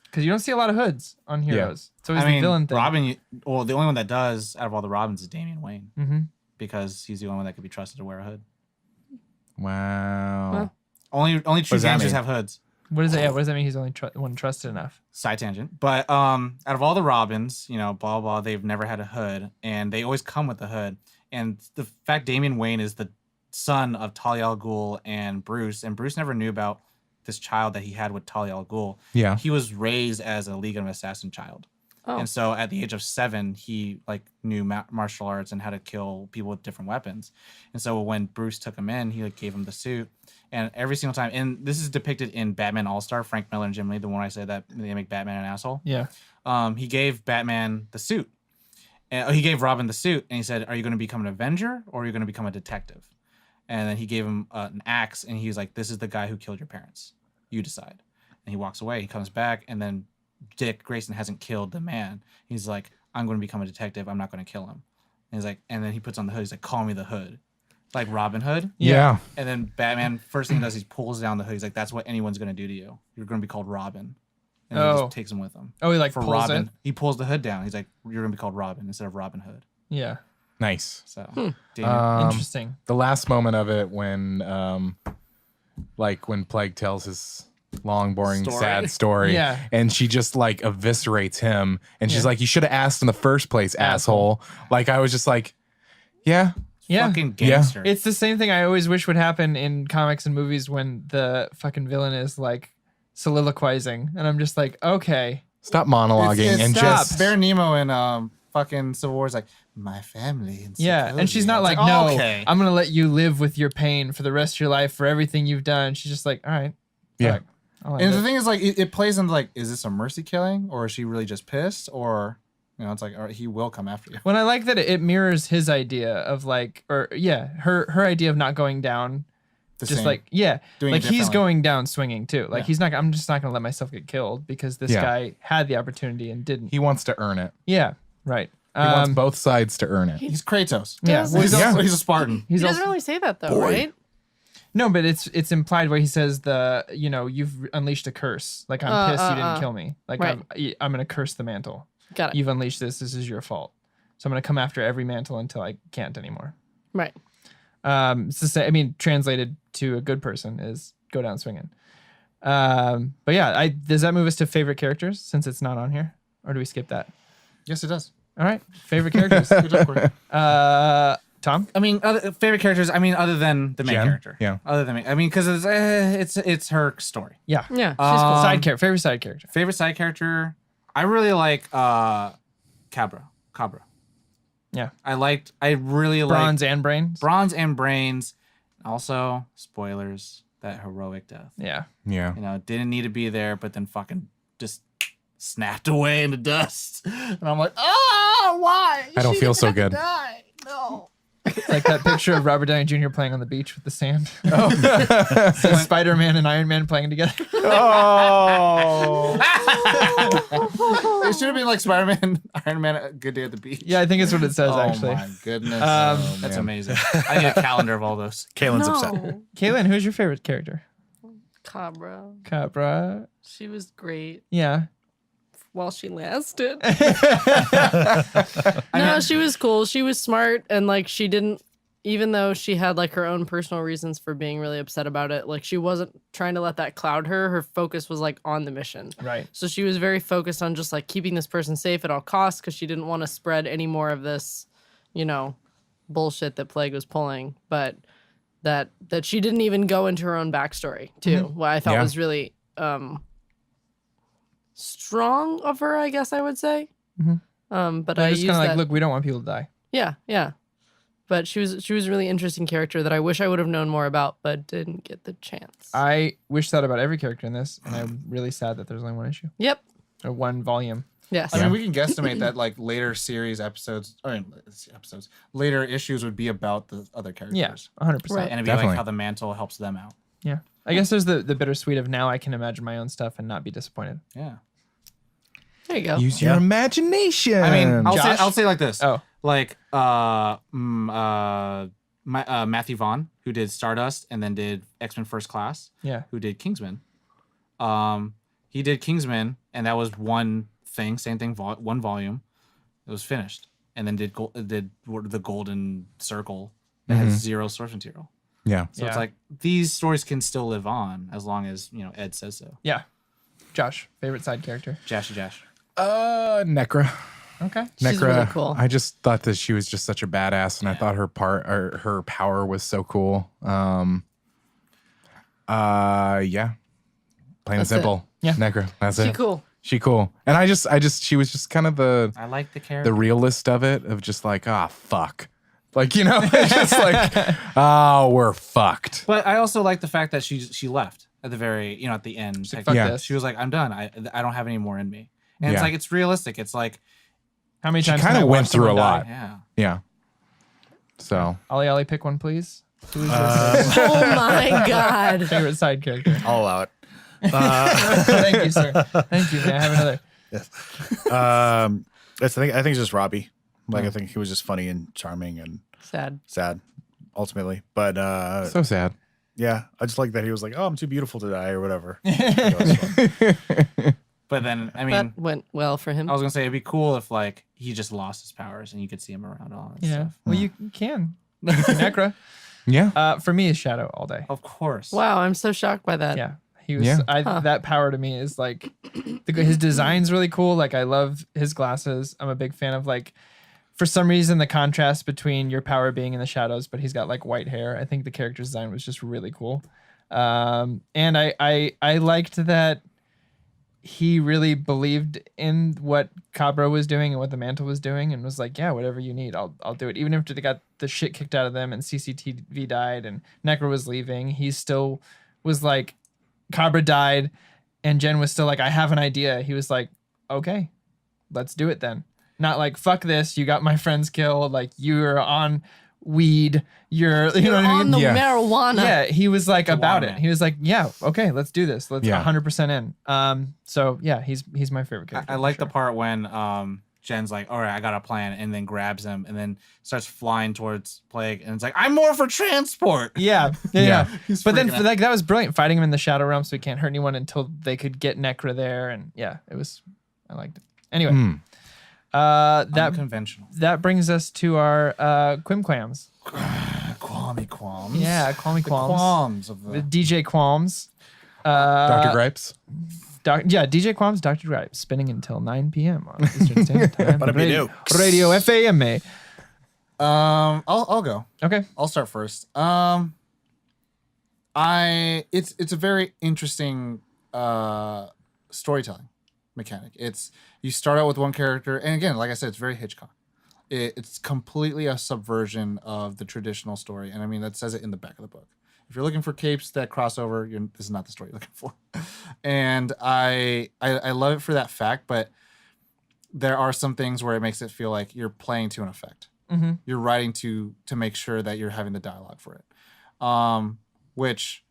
because you don't see a lot of hoods on heroes. It's always I mean, the villain thing. Robin. Well, the only one that does out of all the Robins is Damian Wayne, Mm-hmm. because he's the only one that could be trusted to wear a hood. Wow. Well, Only true does that gangsters mean? have hoods. What is that? Yeah, what does that mean? He's only one trusted enough. Side tangent. But out of all the Robins, you know, blah blah, they've never had a hood, and they always come with a hood. And the fact Damian Wayne is the son of Talia al Ghul and Bruce never knew about this child that he had with Talia al Ghul. Yeah. He was raised as a League of Assassin child. Oh. And so at the age of 7, he like knew martial arts and how to kill people with different weapons. And so when Bruce took him in, he like gave him the suit. And every single time, and this is depicted in Batman All-Star, Frank Miller and Jim Lee, the one I said that they make Batman an asshole. Yeah. He gave Batman the suit. And he gave Robin the suit, and he said, "Are you going to become an Avenger or are you going to become a detective?" And then he gave him an axe, and he was like, "This is the guy who killed your parents. You decide." And he walks away. He comes back, and then Dick Grayson hasn't killed the man. He's like, "I'm going to become a detective. I'm not going to kill him." And he's like, and then he puts on the hood. He's like, "Call me the Hood," like Robin Hood. Yeah. And then Batman, first thing he does, he pulls down the hood. He's like, "That's what anyone's going to do to you. You're going to be called Robin." And he Oh. just takes him with him. Oh, he like For pulls Robin, it. he pulls the hood down. He's like, "You're going to be called Robin instead of Robin Hood." Yeah. Nice. So, Hmm. Damian, Interesting. The last moment of it when when Plague tells his long, boring, Story. sad story. Yeah. And she just like eviscerates him. And she's Yeah. like, you should have asked in the first place, asshole. Like I was just like, yeah. Yeah. fucking gangster. It's the same thing I always wish would happen in comics and movies when the fucking villain is like soliloquizing. And I'm just like, okay. Stop monologuing and stop. just Bear Nemo in fucking Civil War is like, my family. In Yeah. And she's Sokovia." not It's like, no, okay. I'm going to let you live with your pain for the rest of your life for everything you've done. She's just like, all right. Yeah. fuck, I'll end And it." the thing is, like, it plays into like, is this a mercy killing, or is she really just pissed, or you know, it's like, all right, he will come after you. When I like that it mirrors his idea of like, or yeah, her idea of not going down, The just same. like, yeah, Doing it like he's differently. going down swinging too. Like Yeah. he's not, I'm just not going to let myself get killed because this Yeah. guy had the opportunity and didn't. he wants to earn it. Yeah, right. He wants both sides to earn it. He's Kratos. Yeah. Well, he's Yeah. also he's a Spartan. He's he also, doesn't really say that though, right? no, but it's implied where he says you've unleashed a curse. Like I'm pissed you didn't kill me. Like Right. I'm going to curse the mantle. Got it. You've unleashed this. This is your fault. So I'm going to come after every mantle until I can't anymore. Right. It's to say, I mean, translated to a good person is go down swinging. But yeah, does that move us to favorite characters since it's not on here? or do we skip that? Yes, it does. All right, favorite characters. Good job, Corey. Tom. I mean, favorite characters. I mean, other than the main Jen? character. Yeah. Other than me. I mean, because it's her story. Yeah. Yeah, she's cool. Side character. Favorite side character. Favorite side character. I really like Cabra. Yeah. I really Bronze liked and brains. Bronze and Brains. Also, spoilers, that heroic death. Yeah. Yeah. You know, didn't need to be there, but then fucking just snapped away into dust. And I'm like, oh, why? I don't feel so good. Die. No. It's like that picture of Robert Downey Jr. playing on the beach with the sand. So Spider-Man and Iron Man playing together. Oh. It should have been like Spider-Man, Iron Man, A Good Day at the Beach. Yeah, I think it's what it says Oh actually. my goodness. That's man. amazing. I need a calendar of all those. Kaylin's upset. No. Kaylin, who's your favorite character? Cabra. Cabra. She was great Yeah. while she lasted. No, she was cool. She was smart and like she didn't, even though she had like her own personal reasons for being really upset about it, like she wasn't trying to let that cloud her. Her focus was like on the mission. Right. So she was very focused on just like keeping this person safe at all costs because she didn't want to spread any more of this, you know, bullshit that Plague was pulling. But that she didn't even go into her own backstory too. What I thought Yeah. was really strong of her, I guess I would say. But I just used kind of like, that. look, we don't want people to die. Yeah. But she was a really interesting character that I wish I would have known more about, but didn't get the chance. I wish that about every character in this, and I'm really sad that there's only one issue Yep. or one volume. Yes. I mean, we can guesstimate that like later series later issues would be about the other characters. Yeah, 100%. Right. And it'd be Definitely. like how the mantle helps them out. Yeah. I guess there's the bittersweet of now I can imagine my own stuff and not be disappointed. Yeah. There you go. Use your imagination. I mean, Josh? I'll say like this. Oh. Like Matthew Vaughn, who did Stardust and then did X-Men First Class, Yeah. who did Kingsman. He did Kingsman, and that was one thing, same thing, one volume. It was finished, and then did the Golden Circle that has zero source material. yeah. So Yeah. it's like these stories can still live on as long as Ed says so. Yeah. Josh, favorite side character? Jash. Necra. Okay. She's Necra. really cool. I just thought that she was just such a badass, and I thought her power was so cool. Yeah. Plain and That's simple. Yeah. Necra. That's She it. cool. She cool. And I just she was just kind of the I like the character. the realist of it, of just like, fuck. Like, it's just like, we're fucked. But I also like the fact that she left at the very, at the end. She's like, fuck Yeah. this. She was like, I'm done. I don't have any more in me. And it's Yeah. like, it's realistic. It's like, How many She times kinda can I went watch through a someone die? lot. yeah. Yeah. So Ollie, pick one, please. Who is your Oh my God. favorite side character? I'll allow it. Thank you, sir. Thank you. May I have another? I think it's just Robbie. Like I think he was just funny and charming and sad, ultimately. But so sad. yeah, I just like that he was like, "Oh, I'm too beautiful to die" or whatever. But then, I mean, That went well for him. I was going to say, it'd be cool if, like, he just lost his powers and you could see him around all that Yeah. stuff. Well, you can. Necra. Yeah. For me, is Shadow all day. Of course. Wow, I'm so shocked by that. Yeah. He was. Yeah. That power to me is like, his design's really cool. Like I love his glasses. I'm a big fan of like, for some reason, the contrast between your power being in the shadows, but he's got like white hair. I think the character design was just really cool. And I liked that he really believed in what Cabra was doing and what the Mantle was doing, and was like, yeah, whatever you need, I'll do it. Even after they got the shit kicked out of them and CCTV died and Necra was leaving, he still was like, Cabra died and Jen was still like, I have an idea. He was like, okay, let's do it then. Not like, fuck this, you got my friends killed, like you're on weed, you're what I On mean? the Yeah. marijuana. Yeah, he was like about it. man. He was like, yeah, okay, let's do this. Let's Yeah. 100% in. So yeah, he's my favorite character. I for like sure. the part when Jen's like, all right, I got a plan, and then grabs him and then starts flying towards Plague, and it's like, I'm more for transport. Yeah. Yeah. He's But then freaking out. like that was brilliant, fighting him in the Shadow Realm so he can't hurt anyone until they could get Necra there, and yeah, I liked it. Anyway, that Unconventional. that brings us to our Quimquams. Qualms. Yeah, Qualmy The Qualms. qualms of The the. DJ Qualms. Dr. Gripes. DJ Quam's Dr. Gripe spinning until 9 p.m. on Eastern Standard Time. Bada bing do. Radio FAMA. I'll go. Okay. I'll start first. It's a very interesting storytelling mechanic. It's you start out with one character, and again, like I said, it's very Hitchcock. It's completely a subversion of the traditional story, and I mean that says it in the back of the book. If you're looking for capes that cross over, this is not the story you're looking for. And I love it for that fact, but there are some things where it makes it feel like you're playing to an effect. Mm-hmm. You're writing to make sure that you're having the dialogue for it. Which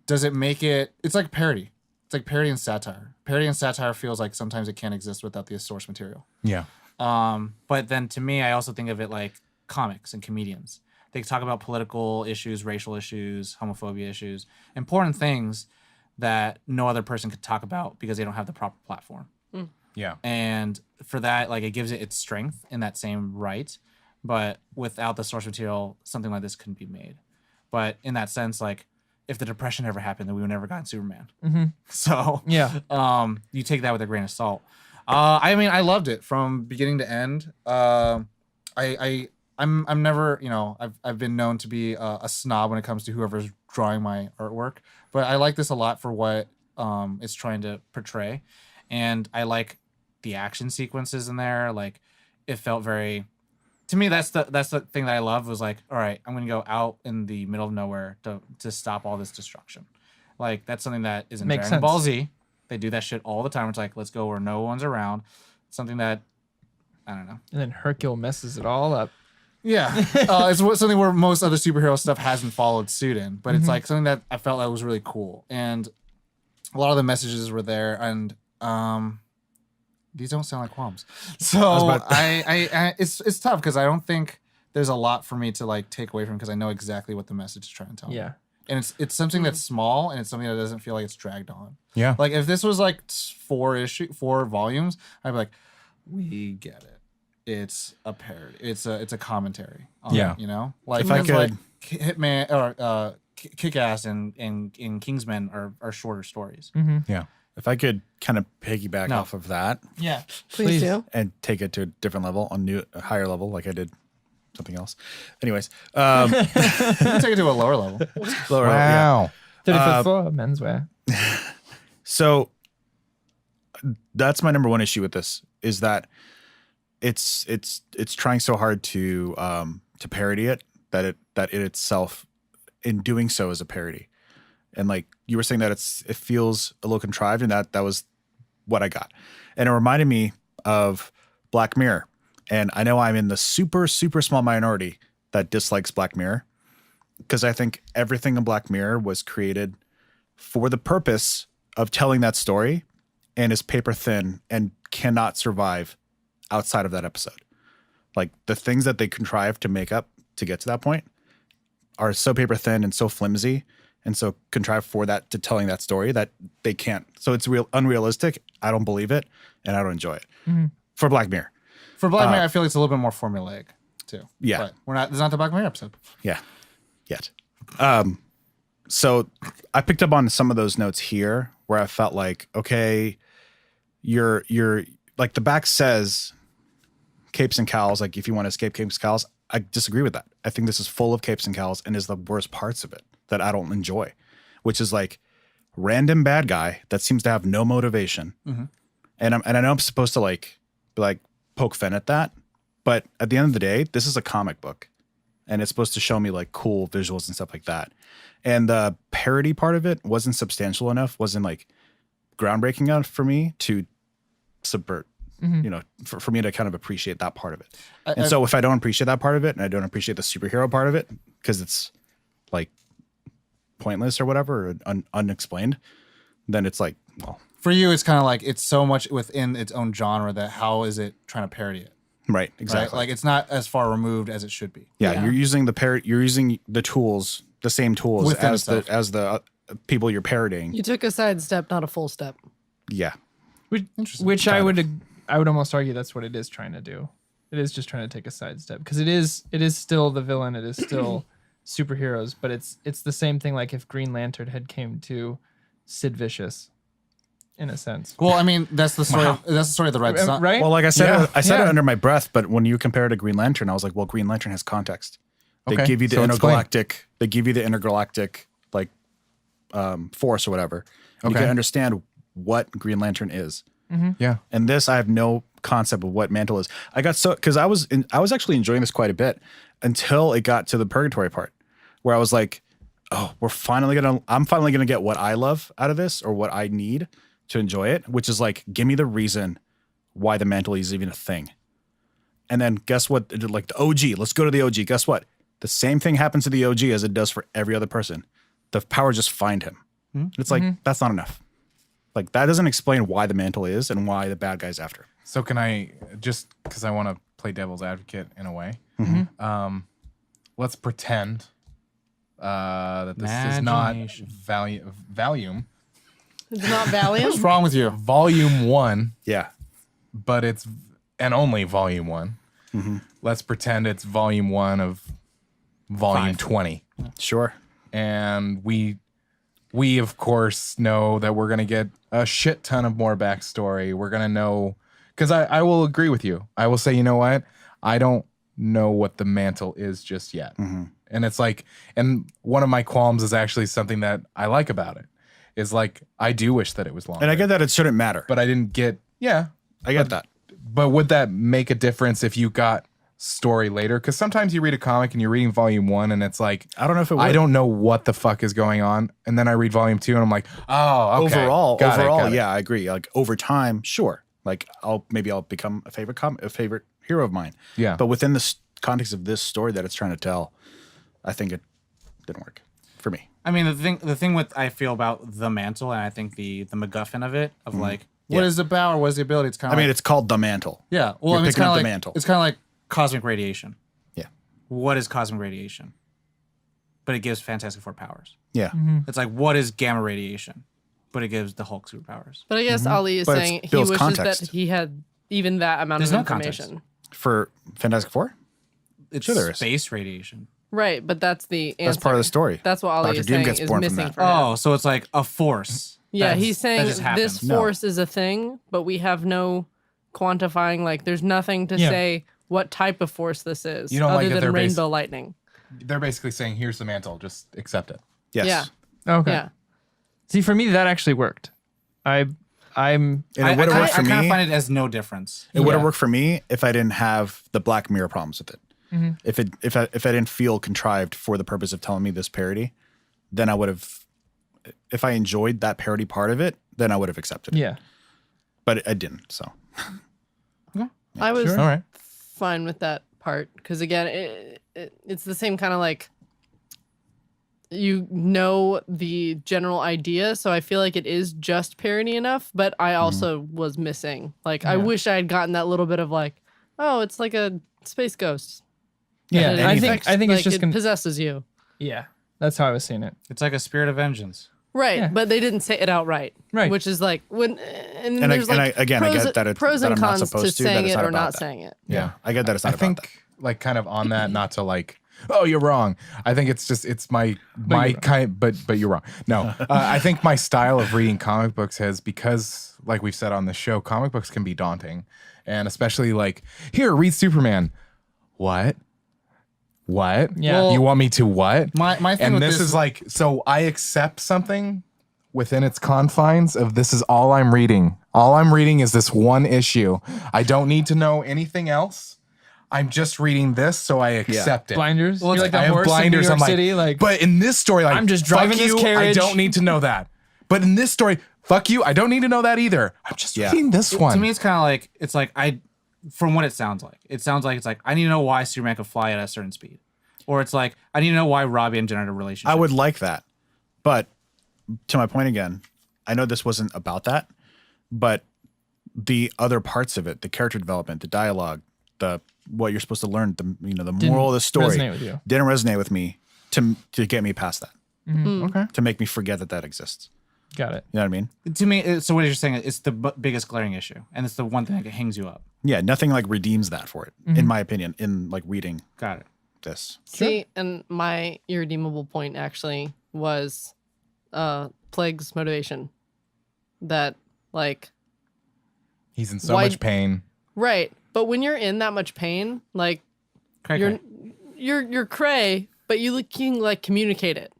does it make it? It's like parody. It's like parody and satire. Parody and satire feels like sometimes it can't exist without the source material. Yeah. But then to me, I also think of it like comics and comedians. They talk about political issues, racial issues, homophobia issues, important things that no other person could talk about because they don't have the proper platform. Yeah. And for that, like it gives it its strength in that same right. But without the source material, something like this couldn't be made. But in that sense, like if the Depression ever happened, then we would never gotten Superman. Mm-hmm. So you take that with a grain of salt. I mean, I loved it from beginning to end. I'm never, I've been known to be a snob when it comes to whoever's drawing my artwork, but I like this a lot for what it's trying to portray, and I like the action sequences in there. Like, it felt very, to me, that's the thing that I love was like, all right, I'm gonna go out in the middle of nowhere to stop all this destruction. Like that's something that is in Makes Dragon sense. Ball Z. They do that shit all the time. It's like, let's go where no one's around. Something that I don't know. And then Hercule messes it all up. Yeah, it's something where most other superhero stuff hasn't followed suit in, but it's like something that I felt that was really cool, and a lot of the messages were there, and these don't sound like qualms. So it's tough because I don't think there's a lot for me to like take away from because I know exactly what the message is trying to tell me. Yeah. And it's something that's small and it's something that doesn't feel like it's dragged on. Yeah. Like if this was like 4 volumes, I'd be like, we get it. It's a parody. It's a commentary. On Yeah. it, like If I things like could- Hitman or Kick-Ass and Kingsman are shorter stories. Mm-hmm. Yeah. If I could kind of piggyback No. off of that Yeah. Please do. and take it to a different level, a higher level, like I did something else. Anyways, You can take it to a lower level. lower, yeah. Wow. 35th floor, menswear. So that's my number one issue with this is that it's trying so hard to parody it that it itself in doing so is a parody. And like you were saying that it feels a little contrived, and that was what I got. And it reminded me of Black Mirror. And I know I'm in the super, super small minority that dislikes Black Mirror because I think everything in Black Mirror was created for the purpose of telling that story and is paper thin and cannot survive outside of that episode. Like the things that they contrive to make up to get to that point are so paper thin and so flimsy and so contrived for that to telling that story that they can't. So it's unrealistic. I don't believe it and I don't enjoy it. For Black Mirror. For Black Mirror, I feel like it's a little bit more formulaic too. Yeah. But we're not. It's not the Black Mirror episode. Yeah. Yet. So I picked up on some of those notes here where I felt like, okay, you're like the back says capes and cowls. Like if you want to escape capes and cowls, I disagree with that. I think this is full of capes and cowls and is the worst parts of it that I don't enjoy, which is like random bad guy that seems to have no motivation. And I know I'm supposed to like poke fun at that, but at the end of the day, this is a comic book and it's supposed to show me like cool visuals and stuff like that. And the parody part of it wasn't substantial enough, wasn't like groundbreaking enough for me to subvert, for me to kind of appreciate that part of it. And so if I don't appreciate that part of it and I don't appreciate the superhero part of it because it's like pointless or whatever, or unexplained, then it's like, well, For you, it's kind of like it's so much within its own genre that how is it trying to parody it? right, exactly. Right? Like it's not as far removed as it should be. Yeah, you're using the tools, the same tools Within as itself. the people you're parodying. You took a side step, not a full step. Yeah. Which I would almost argue that's what it is trying to do. It is just trying to take a sidestep because it is still the villain. It is still superheroes, but it's the same thing. Like if Green Lantern had came to Sid Vicious, in a sense. Well, I mean, that's the story. That's the story of the Red Sun. Right? Well, like I said, Yeah, I said it yeah. under my breath, but when you compare it to Green Lantern, I was like, well, Green Lantern has context. They Okay, give you the so explain. intergalactic. They give you the intergalactic like force or whatever. And You Okay. can understand what Green Lantern is. Yeah. And this, I have no concept of what Mantle is. I got so because I was actually enjoying this quite a bit until it got to the purgatory part, where I was like, oh, I'm finally gonna get what I love out of this or what I need to enjoy it, which is like, give me the reason why the Mantle is even a thing. And then guess what? Like the OG, let's go to the OG. Guess what? The same thing happens to the OG as it does for every other person. The power just find him. It's like, that's not enough. Like that doesn't explain why the Mantle is and why the bad guy's after. So can I just because I want to play devil's advocate in a way? Let's pretend that this is not Imagination. Valium, It's not What's Valiant. wrong with you? Volume 1, Yeah. but it's and only Volume 1. Let's pretend it's Volume 1 of Volume 20. Sure. And we of course know that we're gonna get a shit ton of more backstory. We're gonna know because I will agree with you. I will say, you know what? I don't know what the Mantle is just yet. And it's like, and one of my qualms is actually something that I like about it. Is like I do wish that it was longer. And I get that it shouldn't matter. but I didn't get I get that. But would that make a difference if you got story later? Because sometimes you read a comic and you're reading volume 1 and it's like, I don't know if it would. I don't know what the fuck is going on. And then I read volume 2 and I'm like, oh, okay. Overall, Got it. yeah, I agree. Like over time, sure. Like I'll become a favorite hero of mine. Yeah. But within the context of this story that it's trying to tell, I think it didn't work for me. I mean, the thing with I feel about the Mantle, and I think the MacGuffin of it, of like, what is the power? What is the ability? It's kind I of mean, it's called the Mantle. yeah. Well, You're I mean, it's picking kind up of the like mantle. it's kind of like cosmic radiation. Yeah. What is cosmic radiation? But it gives Fantastic Four powers. Yeah. It's like, what is gamma radiation? But it gives the Hulk superpowers. But I guess Ali is But it's saying he Bill's wishes context. that he had even that amount There's of no context. information. For Fantastic Four? It's Sure there is. space radiation. Right, but that's the answer. That's part of the story. That's what Ali Dr. is Doom saying gets is born from missing that. for him. Oh, so it's like a force. Yeah, That's- he's that saying just happens. this No. force is a thing, but we have no quantifying. Like, there's nothing to Yeah. say what type of force this is, You don't other like that than they're rainbow lightning. They're basically saying, here's the Mantle, just accept it. Yes. Yeah, Okay. yeah. See, for me, that actually worked. I'm And it I would have worked for kind of me. find it as no difference. It would have Yeah. worked for me if I didn't have the Black Mirror problems with it. If I didn't feel contrived for the purpose of telling me this parody, then I would have. If I enjoyed that parody part of it, then I would have accepted it. yeah. But I didn't. So I was All right. fine with that part because again, it's the same kind of like you know the general idea, so I feel like it is just parody enough. But I also was missing. Like I wish I had gotten that little bit of like, oh, it's like a space ghost. Yeah, And it I affects- think it's like, just it possesses you. yeah. That's how I was seeing it. It's like a spirit of vengeance. Right, Yeah. but they didn't say it outright. Right. Which is like when and, And there's I like get pros, that pros that and I'm not cons to supposed to, saying that it's it not or about not that. saying it. Yeah, I get that it's not I about think that. like kind of on that, not to like, oh, you're wrong. I think it's just it's my kind, but you're wrong. No, I think my style of reading comic books has because like we've said on the show, comic books can be daunting, and especially like here, read Superman. What? Yeah. Well, you want me to what? My thing And with this is like, so I accept something within its confines of this is all I'm reading. All I'm reading is this one issue. I don't need to know anything else. I'm just reading this, so I accept it. Blinders. Well, You're it's- like I the have horse blinders. in New I'm York like, City. Like, but in this story, like, I'm just fuck driving this you, carriage. I don't need to know that. But in this story, fuck you, I don't need to know that either. I'm just reading this one. To me, it's kind of like it's like from what it sounds like it's like I need to know why Superman could fly at a certain speed, or it's like I need to know why Robbie and Jen had a relationship. I would like that, but to my point again, I know this wasn't about that, but the other parts of it, the character development, the dialogue, the what you're supposed to learn, the moral of the story resonate with you. didn't resonate with me to get me past that, Okay. to make me forget that exists. got it. You know what I mean? To me, so what you're saying is the biggest glaring issue, and it's the one thing that hangs you up. Yeah, nothing like redeems that for it, in my opinion, in like reading Got it. this. See, and my irredeemable point actually was Plague's motivation. That Like, He's in so Why- much pain. right. But when you're in that much pain, like, you're cray, but you can like communicate it.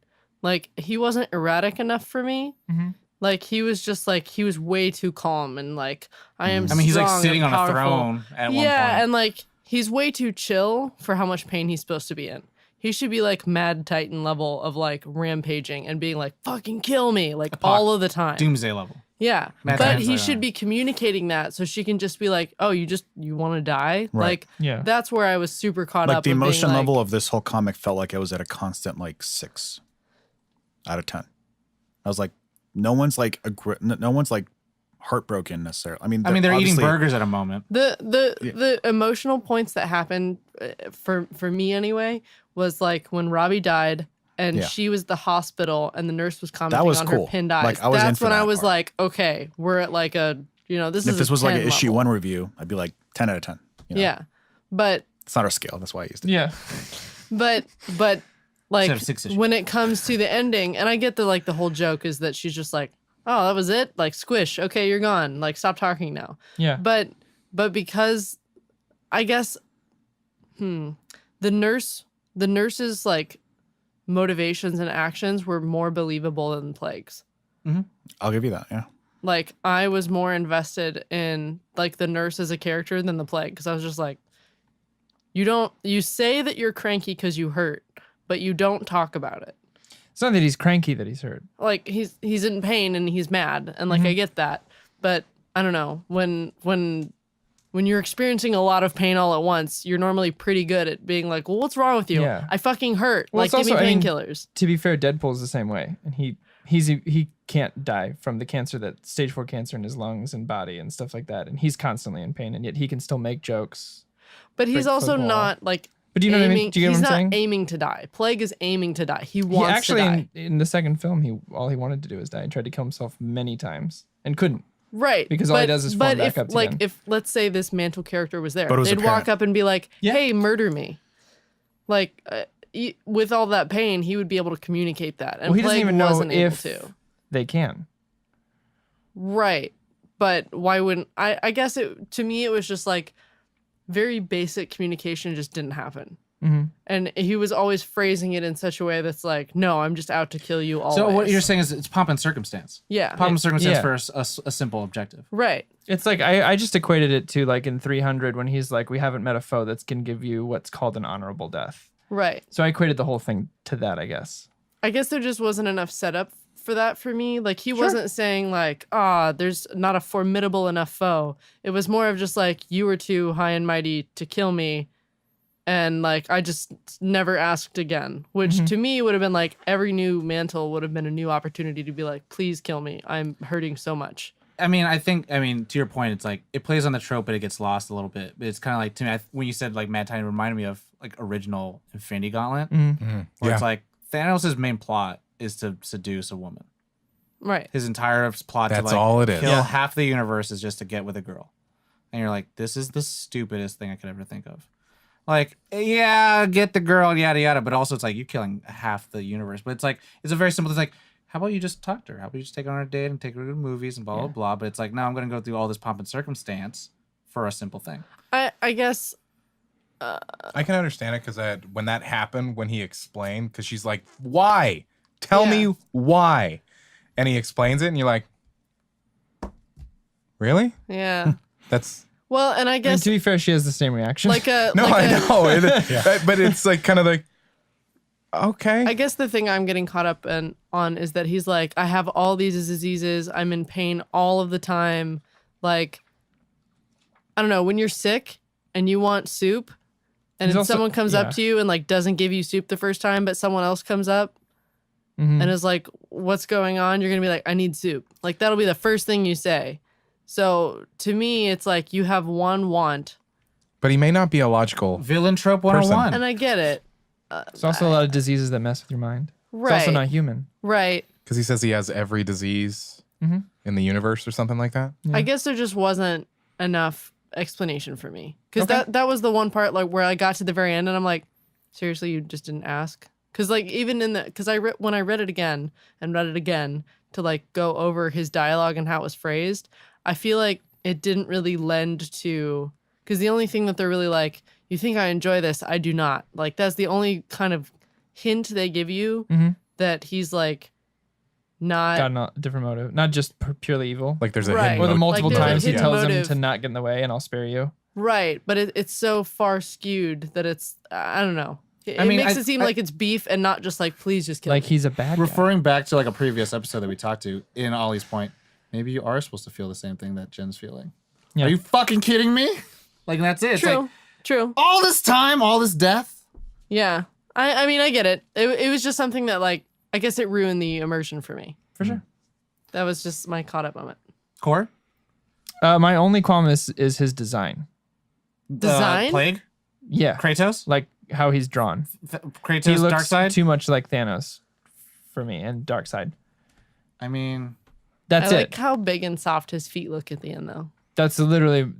Like, he wasn't erratic enough for me. Mm-hmm. Like, he was just like, he was way too calm and like, I am I mean, he's like strong sitting and on a powerful. throne at one point. Yeah, and like, he's way too chill for how much pain he's supposed to be in. He should be like Mad Titan level of like rampaging and being like, fucking kill me, like all of the time. Doomsday level. Yeah. Mad but Titan's he like should that. be communicating that so she can just be like, oh, you want to die? Right. Like, Yeah. that's where I was super caught Like up. the of being emotion like- level of this whole comic felt like it was at a constant like 6 out of 10. I was like, no one's like heartbroken necessarily. I mean, they're eating obviously- burgers at a moment. The emotional points that happened for me anyway was like when Robbie died and Yeah. she was at the hospital and the nurse was commenting was on cool. her pinned eyes. Like, I was in That's for when I that was part. like, okay, we're at like a, this If is this a was like 10 an issue level. 1 review, I'd be like 10 out of 10. you know? Yeah. But It's not our scale. That's why I used it. Yeah. But like Instead of 6 issues. when it comes to the ending, and I get the whole joke is that she's just like, oh, that was it, like squish, okay, you're gone, like stop talking now. Yeah. But because I guess the nurse's like motivations and actions were more believable than Plague's. I'll give you that. Yeah. Like, I was more invested in like the nurse as a character than the Plague, because I was just like, you say that you're cranky because you hurt, but you don't talk about it. It's not that he's cranky that he's hurt. Like, he's in pain and he's mad, and like I get that, but I don't know, when you're experiencing a lot of pain all at once, you're normally pretty good at being like, well, what's wrong with you? Yeah. I fucking hurt. Well, Like, it's give me also- I mean, painkillers. To be fair, Deadpool's the same way, and he can't die from the cancer, that stage 4 cancer in his lungs and body and stuff like that, and he's constantly in pain, and yet he can still make jokes. But he's break also football. not like. But do you know what I mean? aiming- Do you get he's what I'm not saying? aiming to die. Plague is aiming to die. He He wants actually to die. in the second film, all he wanted to do was die. He tried to kill himself many times and couldn't. Right. Because all he does is form back if, up like, again. if let's say this Mantle character was there, But it was they'd walk apparent. up and be like, Yeah. "Hey, murder me." Like, with all that pain, he would be able to communicate that, and Well, he doesn't Plague even know wasn't if able to. they can. Right. But why wouldn't I guess to me it was just like very basic communication just didn't happen. Mm-hmm. And he was always phrasing it in such a way that's like, no, I'm just out to kill you always. So what you're saying is it's pomp and circumstance. Yeah. Pomp and circumstance Yeah. for a simple objective. Right. It's like I just equated it to like in 300 when he's like, we haven't met a foe that's can give you what's called an honorable death. Right. So I equated the whole thing to that, I guess. I guess there just wasn't enough setup for that for me. Like, he wasn't saying like, there's not a formidable enough foe. It was more of just like, you were too high and mighty to kill me. And like, I just never asked again, which to me would have been like every new Mantle would have been a new opportunity to be like, please kill me. I'm hurting so much. I mean, to your point, it's like it plays on the trope, but it gets lost a little bit. But it's kind of like, to me, when you said like Mad Titan, it reminded me of like original Infinity Gauntlet, where it's like Thanos' main plot is to seduce a woman. Right. His entire plot That's to like all it is. kill Yeah. half the universe is just to get with a girl. And you're like, this is the stupidest thing I could ever think of. Like, yeah, get the girl, yada yada, but also it's like you're killing half the universe. But it's like it's a very simple. It's like, how about you just talk to her? How about you just take her on a date and take her to movies and blah blah blah. But it's like, no, I'm gonna go through all this pomp and circumstance for a simple thing. I guess. I can understand it because when that happened, when he explained, because she's like, why? Tell Yeah. me why. And he explains it, and you're like, really? Yeah. That's Well, and I I mean, guess to be fair, she has the same reaction. like a no, like I a- know. But it's like kind of like, okay. I guess the thing I'm getting caught up on is that he's like, I have all these diseases. I'm in pain all of the time. Like, I don't know, when you're sick and you want soup and He's then also- someone comes yeah. up to you and like doesn't give you soup the first time, but someone else comes up Mhm. and is like, what's going on? You're going to be like, I need soup. Like, that'll be the first thing you say. So to me, it's like you have one want. But he may not be a logical. Villain trope 101. And I get it. There's also a lot of diseases that mess with your mind. It's Right. also not human. Right. Because he says he has every disease in the universe or something like that. I guess there just wasn't enough explanation for me, because Okay. that was the one part like where I got to the very end and I'm like, seriously, you just didn't ask? Because like even in the when I read it again and read it again, to like go over his dialogue and how it was phrased, I feel like it didn't really lend to, because the only thing that they're really like, you think I enjoy this, I do not. Like that's the only kind of hint they give you that he's like not got a different motive, not just purely evil. Like there's a Right. hidden Or the motive. multiple there's a times he hidden tells him motive. to not get in the way and I'll spare you. right, but it's so far skewed that it's I don't know. It mean, makes it seem like it's beef and not just like please just kill Like me. he's a bad guy. Referring back to like a previous episode that we talked to, in Ollie's point, maybe you are supposed to feel the same thing that Jen's feeling. Yeah. Are you fucking kidding me? Like that's it. It's True, like, true. all this time, all this death. Yeah, I mean I get it. It was just something that like I guess it ruined the immersion for me. For sure. That was just my caught up moment. Core? My only qualm is his design. Design? Plague? Yeah. Kratos? Like how he's drawn. He Kratos, looks Darkseid? too much like Thanos for me and Darkseid. I mean, That's I it. like how big and soft his feet look at the end though. That's literally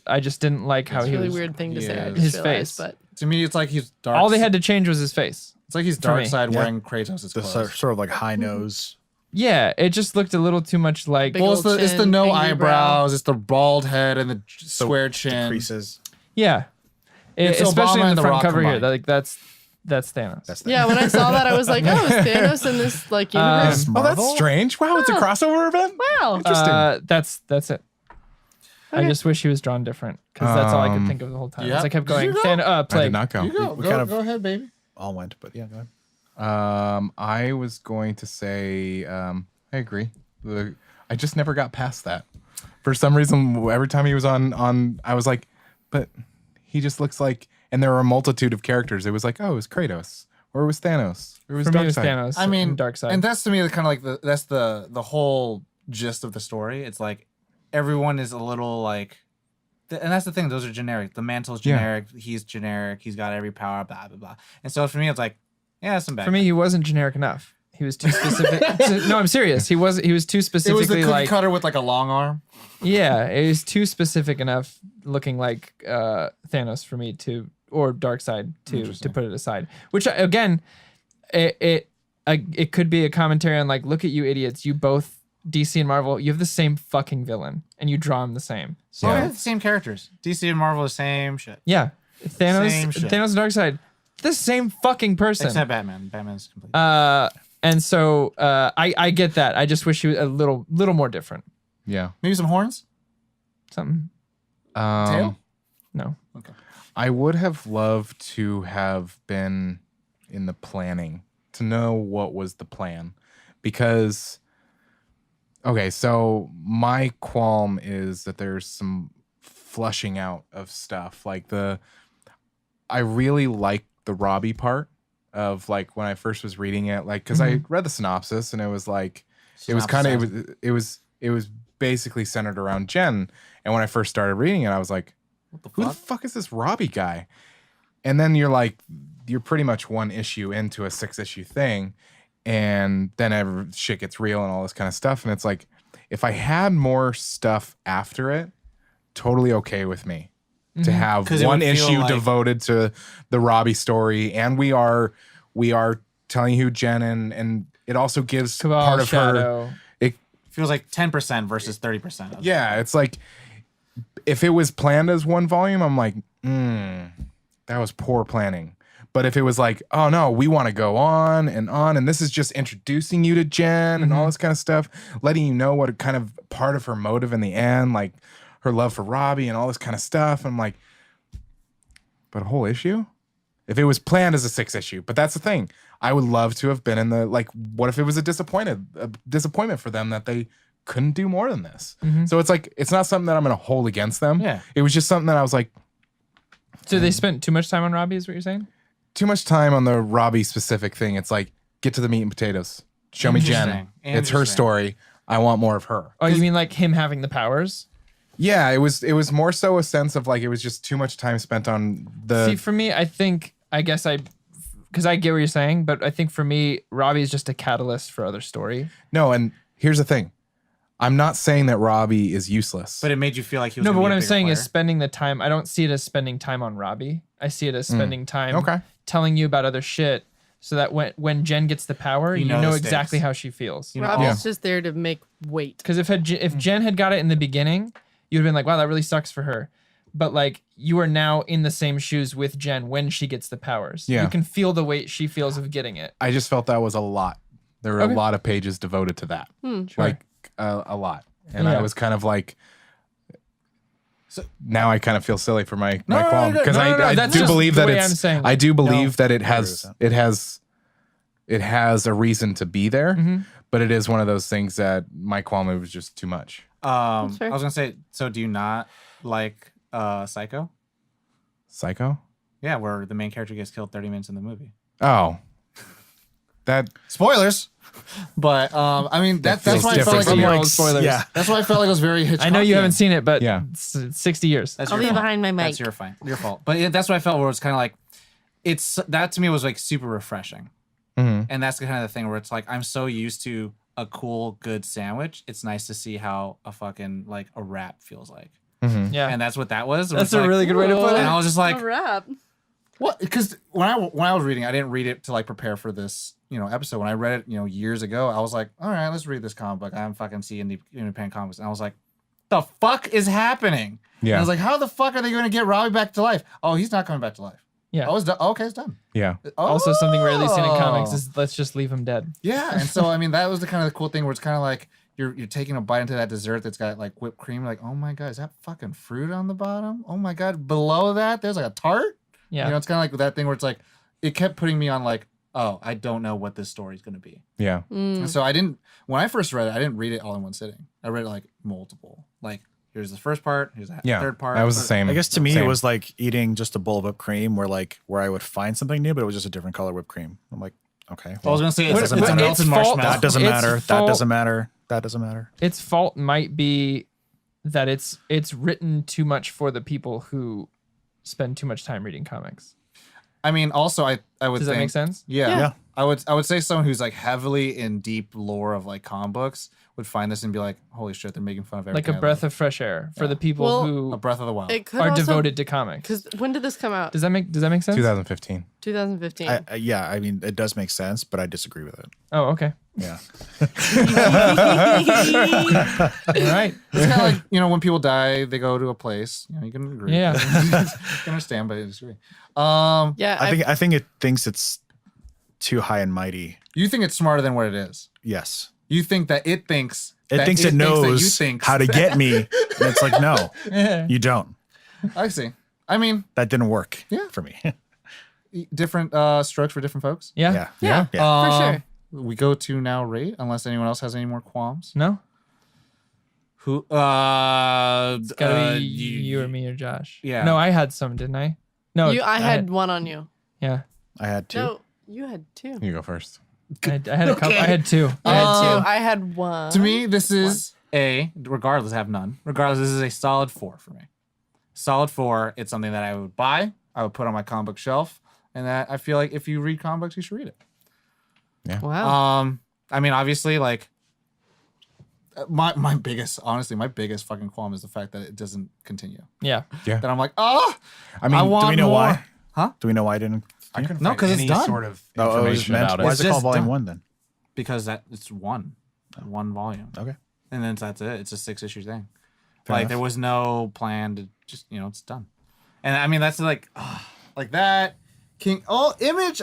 I just didn't like how It's a he really was. weird thing to say. I yeah. just His realized, face. but to me, it's like he's dark. All they had to change was his face. It's like he's for me. Darkseid Yeah. wearing Kratos' The clothes. sort of like high nose. Yeah, it just looked a little too much like Big Well, old it's the chin, no angry eyebrows, it's the bald head and the square The chin. creases. yeah. It's Especially Obama in and the The front Rock cover here. combined. Like that's Thanos. That's the yeah, when I saw that, I was like, "Oh, is Thanos in this like universe?" Oh, that's strange. Wow, it's a crossover event. Wow. Interesting. That's it. I Okay. just wish he was drawn different because that's all I could think of the whole time. yeah. As I kept Did going, you go? I did Plague. not go. You go. We Go, kind of- go ahead, baby. all went, but yeah, go ahead. I was going to say, I agree. I just never got past that. For some reason, every time he was on, I was like, but he just looks like. And there were a multitude of characters. It was like, oh, it was Kratos, or it was Thanos, or it was For me, it was Darkseid. Thanos. I mean, and Darkseid. and that's to me kind of like that's the whole gist of the story. It's like everyone is a little like, and that's the thing. Those are generic. The Mantle's Yeah. generic. He's generic. He's got every power. Blah blah blah. And so for me, it's like, yeah, some bad. For me, he wasn't generic enough. He was too specific. No, I'm serious. He was too it was the specifically cookie like. cutter with like a long arm. Yeah, it was too specific enough, looking like Thanos for me to, or Darkseid to put it aside. Which again, it could be a commentary on like, look at you idiots, you both DC and Marvel, you have the same fucking villain, and you draw him the same. So Yeah, the same characters. DC and Marvel, the same shit. yeah, Same shit. Thanos and Darkseid, the same fucking person. Except Batman. Batman's complete. And so I get that. I just wish he was a little more different. Yeah. Maybe some horns. Something. Tail. No. I would have loved to have been in the planning to know what was the plan, because okay, so my qualm is that there's some flushing out of stuff. Like I really like the Robbie part of like when I first was reading it, like because I read the synopsis and it was like it was basically centered around Jen. And when I first started reading it, I was like, who the fuck is this Robbie guy? And then you're pretty much one issue into a 6-issue thing, and then shit gets real and all this kind of stuff. And it's like, if I had more stuff after it, totally okay with me to have 'Cause it one would feel issue like- devoted to the Robbie story. And we are telling you Jen, and it also gives Cabal, part of Shadow. her. It Feels like 10% versus 30%. yeah, it's like if it was planned as one volume, I'm like, that was poor planning. But if it was like, oh no, we want to go on, and this is just introducing you to Jen and all this kind of stuff, letting you know what kind of part of her motive in the end, like her love for Robbie and all this kind of stuff. I'm like, but a whole issue? If it was planned as a 6-issue, but that's the thing. I would love to have been in the, like, what if it was a disappointment for them that they couldn't do more than this? So it's like, it's not something that I'm going to hold against them. Yeah. It was just something that I was like, So they spent too much time on Robbie, is what you're saying? too much time on the Robbie specific thing. It's like, get to the meat and potatoes. Show me Jen. Interesting. It's her Interesting. story. I want more of her. Oh, you mean like him having the powers? Yeah, it was more so a sense of like, it was just too much time spent on the. See, for me, because I get what you're saying, but I think for me, Robbie is just a catalyst for other story. No, and here's the thing. I'm not saying that Robbie is useless. But it made you feel like he was No, gonna but be what a I'm bigger saying is player. spending the time. I don't see it as spending time on Robbie. I see it as spending time Okay. telling you about other shit so that when Jen gets the power, you know know the exactly stakes. how she feels. You know, Robbie's Yeah. just there to make weight. Because if Jen had got it in the beginning, you'd have been like, wow, that really sucks for her. But like you are now in the same shoes with Jen when she gets the powers. Yeah. You can feel the weight she feels of getting it. I just felt that was a lot. There were Okay. a lot of pages devoted to that. Sure. Like a lot. And Yeah. I was kind of like, So- now I kind of feel silly for my No, qualm no, because no, I that's do just believe the that way I'm it's saying I it. do believe that I agree with it has a reason to be there, Mm-hmm. but it is one of those things that my qualm was just too much. I fair. was gonna say, so do you not like Psycho? Psycho? Yeah, where the main character gets killed 30 minutes in the movie. Oh. That Spoilers. But I mean that's feels why I felt different like to I'm you. like spoilers. Yeah. that's why I felt like it was very Hitchcockian. I know you haven't seen it, but Yeah. 60 years. That's I'll your be fault. behind my mic. That's your fault. But yeah, that's what I felt where it's kind of like it's that to me was like super refreshing. Mhm. And that's the kind of the thing where it's like I'm so used to a cool good sandwich. It's nice to see how a fucking like a wrap feels like. Yeah. And that's what that was. It That's was a like, really good way to put and it. I was just like, A wrap. what? Because when I was reading, I didn't read it to like prepare for this, episode. When I read it, years ago, I was like, all right, let's read this comic book. I'm fucking seeing the independent comics, and I was like, the fuck is happening? And Yeah. I was like, how the fuck are they going to get Robbie back to life? Oh, he's not coming back to life. Yeah. Oh, it's done. Okay, it's done. yeah. Also, something rarely seen in comics Oh. is let's just leave him dead. Yeah, and so I mean that was the kind of the cool thing where it's kind of like you're taking a bite into that dessert that's got like whipped cream. Like, oh my god, is that fucking fruit on the bottom? Oh my god, below that there's like a tart. Yeah. It's kind of like that thing where it's like it kept putting me on like, oh, I don't know what this story is gonna be. Yeah. And so when I first read it, I didn't read it all in one sitting. I read it like multiple. Like here's the first part, here's the Yeah. third part. That was the same. I guess to me same. it was like eating just a bowl of whipped cream where I would find something new, but it was just a different color whipped cream. I'm like, okay. I was gonna say it's, What- it's what- a melted it's fault- marshmallow. that doesn't It's matter. That fault- doesn't matter. That doesn't matter. Its fault might be that it's written too much for the people who spend too much time reading comics. I mean, also I would Does think, that make sense? Yeah. Yeah. I would say someone who's like heavily in deep lore of like comic books would find this and be like, holy shit, they're making fun of Like everything. a breath of fresh air for the people Well, a who breath of the wild. It could are also, devoted to comics. Because when did this come out? Does that make sense? 2015. 2015. Yeah, I mean, it does make sense, but I disagree with it. Oh, okay. Yeah. All right. It's kind of like, when people die, they go to a place. You can agree. Yeah. You can understand, but I disagree. Yeah, I think it thinks it's too high and mighty. You think it's smarter than what it is. Yes. You think that it thinks It thinks it that you knows think how to get me. And it's like, no, you don't. I see. I mean, That didn't work Yeah. for me. different strokes for different folks. Yeah. Yeah. for sure. We go to now rate, unless anyone else has any more qualms. No? Who? It's gotta be you you or me or Josh. Yeah. No, I had some, didn't I? No. I had one on you. Yeah. I had to. No, you had two. You go first. I had a couple. I had two. I had two. I had one. To me, this is regardless, I have none. Regardless, this is a solid 4 for me. Solid 4. It's something that I would buy. I would put on my comic book shelf, and that I feel like if you read comic books, you should read it. Wow. I mean, obviously, like my biggest fucking qualm is the fact that it doesn't continue. Yeah. That I'm like, oh, I mean, I want Do we know more. why? Huh? Do we know why I didn't? I couldn't No, find 'cause it's any done. sort of Oh, it was information meant. about Why it. is it called just Volume done. 1 then? Because it's one volume, Okay. and then that's it. It's a 6-issue thing. Fair like enough. there was no plan to just it's done. And I mean that's like that Image.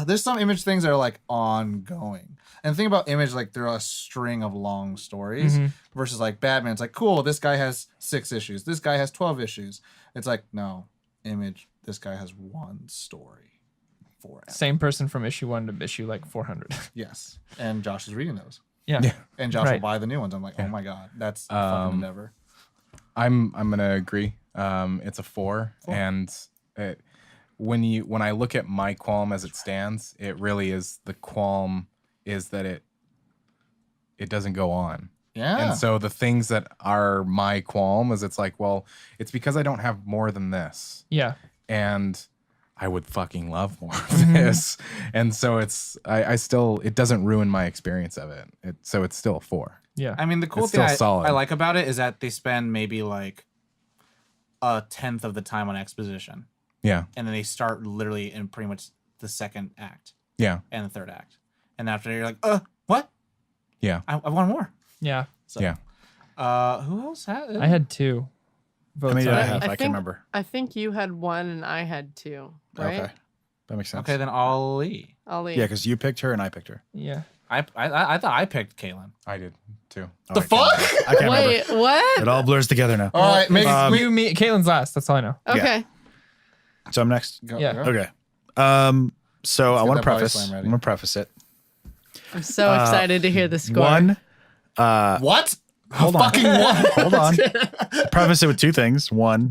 There's some Image things that are like ongoing. And the thing about Image, like they're a string of long stories versus like Batman. It's like, cool, this guy has 6 issues. This guy has 12 issues. It's like, no, Image, this guy has one story forever. Same person from issue 1 to issue like 400. Yes. And Josh is reading those. Yeah. Yeah. And Josh will Right. buy the new ones. I'm like, oh my God, that's a fucking endeavor. I'm gonna agree. It's a 4, and when I look at my qualm as it stands, it really is the qualm is that it doesn't go on. Yeah. And so the things that are my qualm is it's like, well, it's because I don't have more than this. Yeah. And I would fucking love more of this. And so I still, it doesn't ruin my experience of it. So it's still a 4. Yeah. I mean, the cool It's thing still solid. I like about it is that they spend maybe like 1/10 of the time on exposition. Yeah. And then they start literally in pretty much the second act. Yeah. and the third act. And after you're like, what? Yeah. I want more. Yeah. So, Yeah. Who else had it? I had 2 votes. How many did I on it. have? I think, can't remember. I think you had 1 and I had 2, right? Okay. That makes sense. Okay, then Ali. Ali. Yeah, because you picked her and I picked her. Yeah. I thought I picked Caitlin. I did too. Oh, The I can't remember. I can't Wait, remember. what? It all blurs together now. All right, makes You, me, Caitlin's last. That's all I know. Okay. So I'm next. Yeah. Okay. So I get want that to body preface. slam I'm ready. going to preface it. I'm so excited to hear the score. One. What? Hold on. Fucking what? Hold on. Preface it with 2 things. One,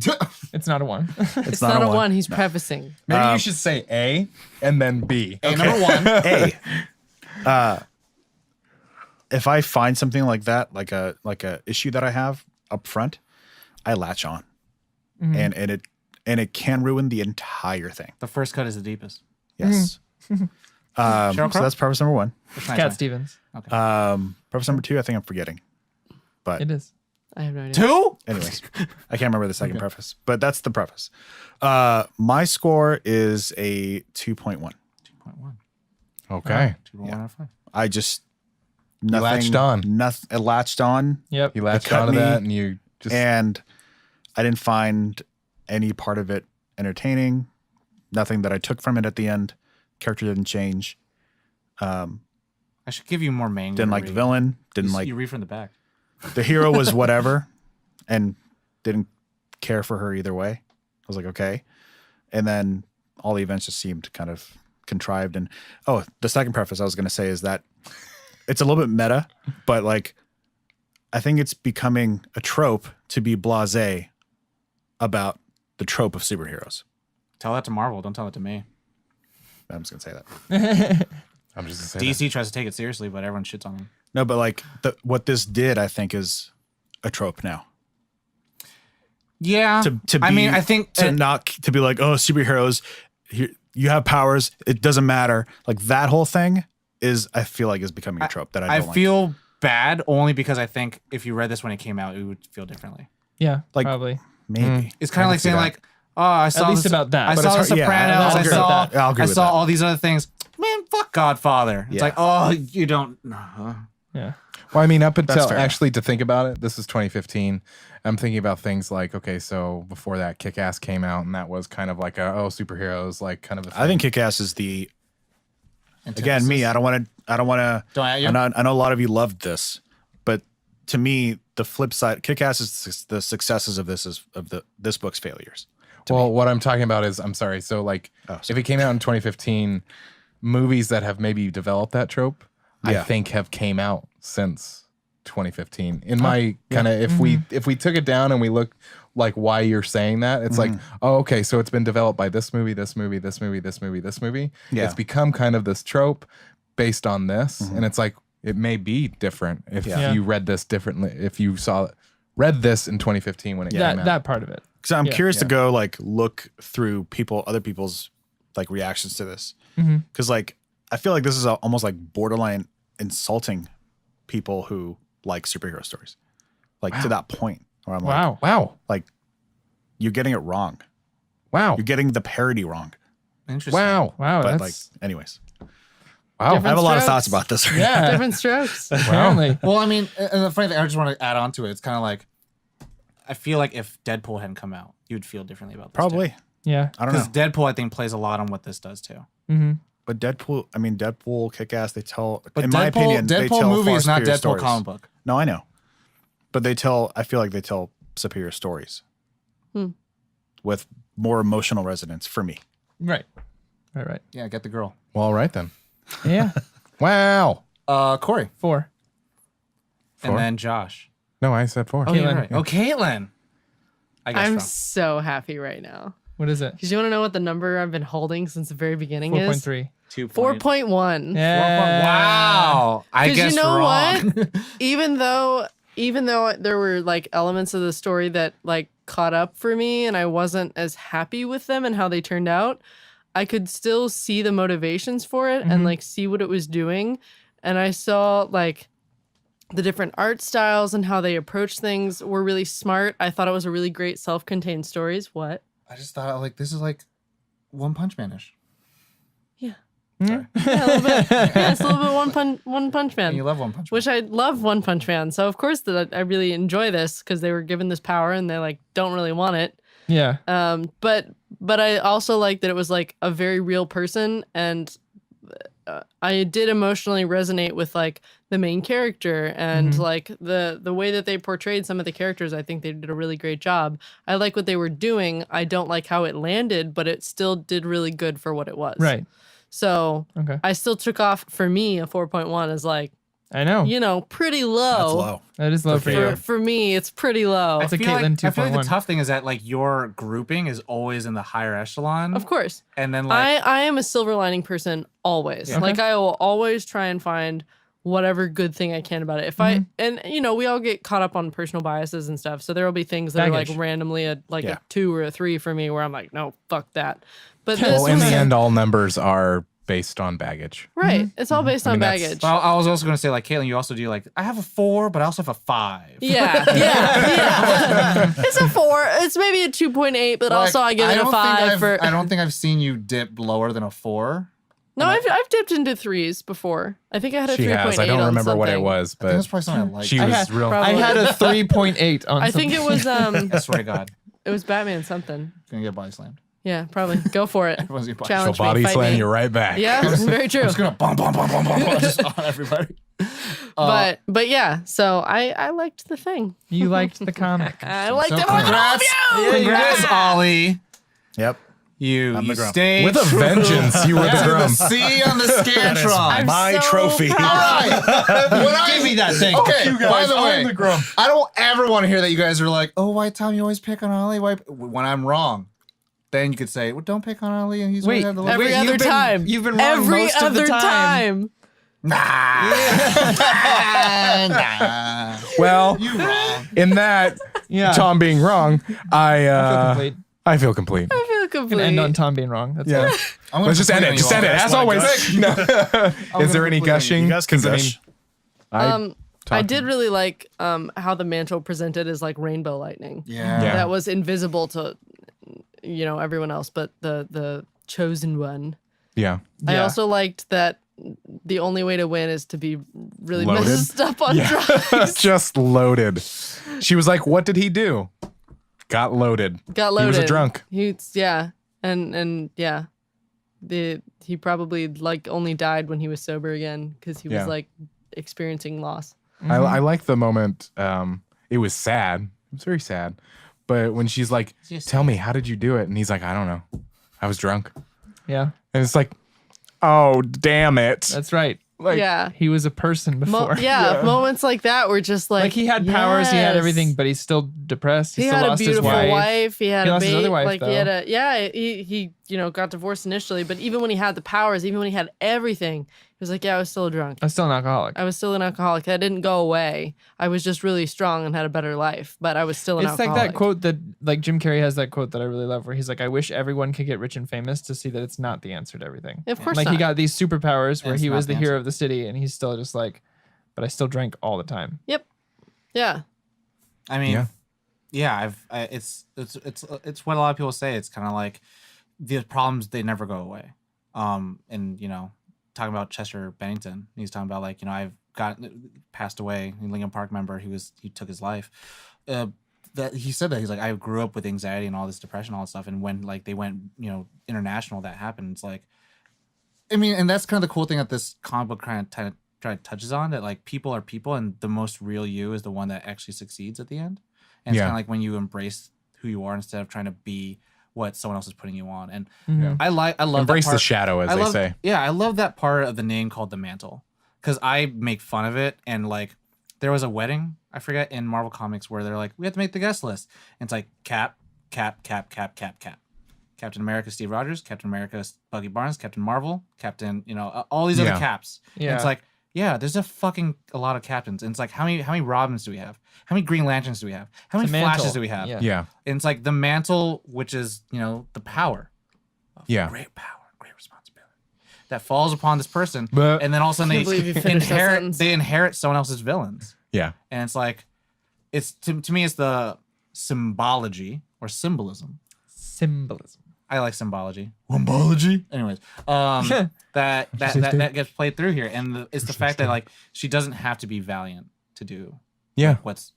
It's not a 1. It's not a 1. He's prefacing. Maybe you should say A and then B. Hey, number 1. A. If I find something like that, like a issue that I have up front, I latch on, and it can ruin the entire thing. The first cut is the deepest. Yes. Sheryl So Crow? that's preface number 1. That's nice, Cat right? Stevens. Preface number 2, I think I'm forgetting. But It is. I have no idea. 2? anyways, I can't remember the second preface, but that's the preface. My score is a 2.1. 2.1. Okay. 2.1 out of 5. I just nothing. latched on. Nothing. It latched on, Yep. You latched cut onto me, that and you just and I didn't find any part of it entertaining. Nothing that I took from it at the end. Character didn't change. I should give you more manga. Didn't to like the read. villain. Didn't like You read from the back. the hero was whatever, and didn't care for her either way. I was like, okay. And then all the events just seemed kind of contrived. And the second preface I was going to say is that it's a little bit meta, but like, I think it's becoming a trope to be blasé about the trope of superheroes. Tell that to Marvel. Don't tell it to me. I'm just going to say that. I'm just gonna say DC tries to take it seriously, but everyone shits on them. No, but like what this did, I think, is a trope now. Yeah. To be, I mean, I think to be like, oh, superheroes, you have powers. It doesn't matter. Like that whole thing I feel like is becoming a trope that I don't like. feel bad only because I think if you read this when it came out, it would feel differently. Yeah. Like- Probably. Maybe. It's kind of I like can see saying that. like, oh, I saw least this, about that. I But saw The it's hard- yeah, Sopranos. I'll I agree with saw, that. I'll agree I with saw that. all these other things. Man, fuck Godfather. It's Yeah. like, oh, you don't. Yeah. Well, I mean, up until fair. actually to think about it, this is 2015. I'm thinking about things like, okay, so before that, Kick-Ass came out, and that was kind of like superheroes, like kind of a thing. I think Kick-Ass is the again me. I don't want to. Don't at you? I know a lot of you loved this, but to me, the flip side, Kick-Ass is the successes of this book's failures. Well, what I'm talking about is, I'm sorry. So, like, if it came out in 2015, movies that have maybe developed that trope, I Yeah. think have came out since 2015. In my kind of, if we took it down and we look like why you're saying that, it's like, oh, okay, so it's been developed by this movie, this movie, this movie, this movie, this movie. Yeah. It's become kind of this trope based on this, and it's like it may be different if Yeah. you read this differently. If you read this in 2015 when it came out. That part of it. Because I'm Yeah. curious to go like look through other people's like reactions to this. Mm-hmm. Because like I feel like this is almost like borderline insulting people who like superhero stories, like to that point where I'm Wow. like you're getting it wrong. Wow. You're getting the parody wrong. Interesting. Wow. But That's like, anyways, Wow. I have a lot of strokes. thoughts about this. yeah. Different strokes. Apparently. Well, I mean, and the funny thing, I just want to add on to it. It's kind of like, I feel like if Deadpool hadn't come out, you'd feel differently about this. Probably. Yeah. I don't know. Because Deadpool, I think, plays a lot on what this does too. Mm-hmm. But Deadpool, Kick-Ass, they tell, But in Deadpool, my opinion, they Deadpool tell movie far is not superior Deadpool stories. comic book. No, I know. But I feel like they tell superior stories with more emotional resonance for me. Right. Right. Yeah, get the girl. Well, all right then. Yeah. Wow. Corey. 4. And then Josh. No, I said 4. Oh, you're Caitlin. right. Oh, Caitlin. I guess I'm wrong. so happy right now. What is it? Because you want to know what the number I've been holding since the very beginning is? 4.3. 2 4.1. Yeah. Wow. I 'Cause guess you know wrong. what? Even though there were like elements of the story that like caught up for me and I wasn't as happy with them and how they turned out, I could still see the motivations for it and like see what it was doing. And I saw like the different art styles and how they approach things were really smart. I thought it was a really great self-contained stories. What? I just thought like this is like One Punch Man-ish. Yeah. Sorry. Yeah, a little bit. Yeah, it's a little bit One Punch Man. And you love One Punch Man. Which I love One Punch Man. So of course that I really enjoy this because they were given this power and they like don't really want it. Yeah. But I also like that it was like a very real person, and I did emotionally resonate with like the main character and like the way that they portrayed some of the characters. I think they did a really great job. I like what they were doing. I don't like how it landed, but it still did really good for what it was. Right. So Okay. I still took off, for me, a 4.1 is like, I know. you know, pretty low. That's low. That is low for you. For me, it's pretty low. That's a I feel Caitlin like the 2.1. tough thing is that like your grouping is always in the higher echelon. Of course. And then like I am a silver lining person always. Yeah. Like I will always try and find whatever good thing I can about it. If I and you know, we all get caught up on personal biases and stuff. So there will be things that are Baggage. like randomly a Yeah. 2 or a 3 for me where I'm like, no, fuck that. But this Well, in was the end, all numbers are based on baggage. right. It's all based on that's- baggage. well, I was also gonna say like Caitlin, you also do like I have a 4, but I also have a 5. Yeah, yeah. It's a 4. It's maybe a 2.8, but Like, also I give it a don't think 5 for. I don't think I've seen you dip lower than a 4. No, I've dipped into 3s before. I think I had a She 3.8. has. I don't on remember what it something. was, I think it's but probably something I like. she I was had- real. probably- I had a 3.8 on I think it was I swear to God, it was Batman something. gonna get body slammed. Yeah, probably. Go for it. Everyone's gonna body She'll Challenge body me, fight slam me. you right back. Yeah, very true. I'm just gonna bum just on everybody. But yeah, so I liked the thing. You liked the comic. I liked So it more than all of you. congrats, Ollie. Yep. You I'm the grump. stayed With a true vengeance, you were the to grump. C on the Scantron. My so trophy. proud. All right. When I Give me that thing. Okay, by the way, I'm the grump. I don't ever want to hear that you guys are like, oh, why Tom, you always pick on Ollie? Why? When I'm wrong, then you could say, well, don't pick on Ollie, and he's Wait, always have the Every Wait, other you've been- time. you've been wrong Every most of the other time. Nah. Nah. Well, You wrong. in that, Yeah. Tom being wrong, complete. I feel complete. I feel We can complete. end on Tom being wrong. That's Yeah. it. I'm gonna Let's just end complete it. Just on end you it. all. As wanna always. gush? No. Is there gonna any complete on you. gushing? You guys can 'Cause, I mean, gush. I did really like how the mantle presented as like rainbow lightning. Yeah. Yeah. That was invisible to everyone else, but the chosen one. Yeah. I Yeah. also liked that the only way to win is to be really Loaded? messed up on drugs. Just loaded. She was like, "What did he do?" Got loaded. Got He loaded. was a drunk. Yeah, and yeah, he probably like only died when he was sober again because he Yeah. was like experiencing loss. I like the moment. It was sad. It was very sad. But when she's like, "Tell me, how did you do it?" and he's like, "I don't know. I was drunk." Yeah. And it's like, "Oh, damn it!" That's right. Like, Yeah. He was a person before. Moments like that were just like Like he had powers, he had yes. everything, but he's still depressed. He still had a lost beautiful his wife. He had He a lost his baby. other wife, Like he though. had he got divorced initially, but even when he had the powers, even when he had everything, he was like, yeah, I was still a drunk. I'm still an alcoholic. I was still an alcoholic. That didn't go away. I was just really strong and had a better life, but I was still an It's like alcoholic. that quote that like Jim Carrey has that quote that I really love where he's like, I wish everyone could get rich and famous to see that it's not the answer to everything. Of course Like not. he got these superpowers where it's he not was the the hero answer. of the city and he's still just like, but I still drank all the time. Yep. Yeah. I mean, Yeah. yeah, it's what a lot of people say. It's kind of like the problems, they never go away. And talking about Chester Bennington, he's talking about like, I've passed away, Lincoln Park member, he took his life. That he said that he's like, I grew up with anxiety and all this depression, all this stuff. And when like they went, international, that happened. It's like, I mean, and that's kind of the cool thing that this comic book kind of touches on, that like people are people and the most real you is the one that actually succeeds at the end. And it's Yeah. kind of like when you embrace who you are instead of trying to be what someone else is putting you on. And Mhm. I love Embrace that the part. shadow, as I they love, say. Yeah, I love that part of the name called the Mantle because I make fun of it. And like, there was a wedding, I forget, in Marvel Comics where they're like, we have to make the guest list. And it's like Cap. Captain America, Steve Rogers. Captain America, Bucky Barnes. Captain Marvel. Captain, all these other Yeah. caps. And Yeah. it's like, yeah, there's a lot of captains. And it's like, how many Robins do we have? How many Green Lanterns do we have? How many The mantle. Flashes do we have? Yeah. Yeah. And it's like the mantle, which is, the power. Yeah. Great power, great responsibility that falls upon this person. But- And then all of a sudden Can't believe you finished that sentence. they inherit someone else's villains. Yeah. And it's like, it's to me, it's the symbology or symbolism I like symbology. Symbology. Anyways, that gets played through here, and it's the fact that like she doesn't have to be valiant to do Yeah. what's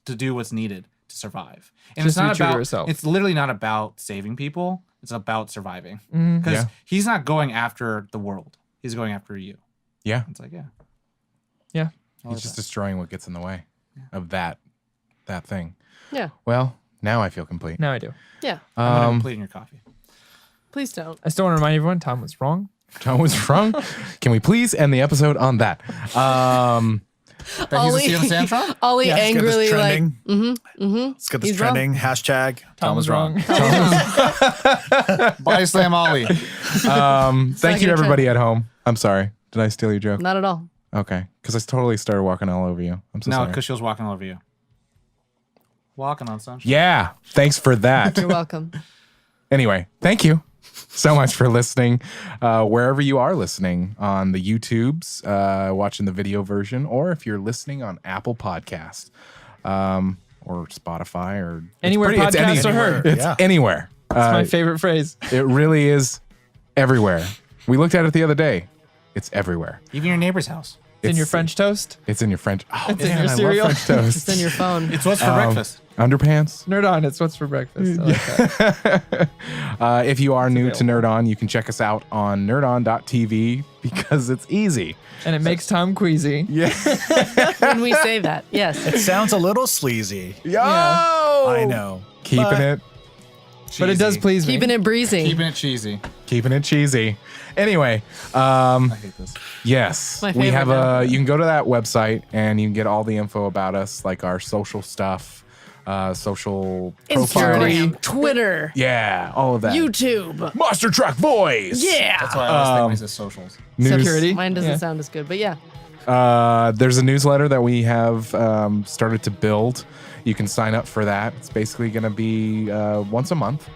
needed to survive, and Just it's not be true to about herself. it's literally not about saving people. It's about surviving Mhm. because Yeah. he's not going after the world. He's going after you. Yeah. It's like yeah. Yeah. He's just destroying what gets in the way of that thing. Yeah. Well, now I feel complete. Now I do. Yeah. I'm gonna complete your coffee. Please don't. I still want to remind everyone Tom was wrong. Tom was wrong. Can we please end the episode on that? That he's a Steven Sandstrom? Ollie Let's get this angrily like, trending. Let's get this He's wrong. trending. Hashtag Tom was wrong. Body slam Ollie. Thank you, gonna everybody at home. I'm sorry. Did I steal your joke? not at all. Okay. Because I totally started walking all over you. I'm so No, sorry. because she was walking all over you. Walking on sunshine. Yeah. Thanks for that. You're welcome. Anyway, thank you so much for listening. Wherever you are listening, on the YouTubes, watching the video version, or if you're listening on Apple Podcast, or Spotify, or Anywhere podcasts are heard. It's Yeah. anywhere. That's my favorite phrase. It really is everywhere. We looked at it the other day. It's everywhere. Even your neighbor's house. It's in your French toast. It's in your French. Oh, It's in man, your I cereal. love French toast. It's in your phone. It's what's for breakfast. Underpants. Nerd on. It's what's for breakfast. I like that. If you are new to Nerd On, you can check us out on nerdon.tv because it's easy. And it makes Tom queasy. When we say that, yes. It sounds a little sleazy. Yo! I know. Keeping But it. But it does Cheesy. please me. Keeping it breezy. Keeping it cheesy. Keeping it cheesy. Anyway, I hate this. yes, My we have favorite now. you can go to that website and you can get all the info about us, like our social stuff, social profile. Instagram, Twitter, Yeah, all of that. YouTube. Monster Truck Voice. Yeah. That's why I always think when he says socials. News. Security. Mine doesn't Yeah. sound as good, but yeah. There's a newsletter that we have started to build. You can sign up for that. It's basically going to be once a month.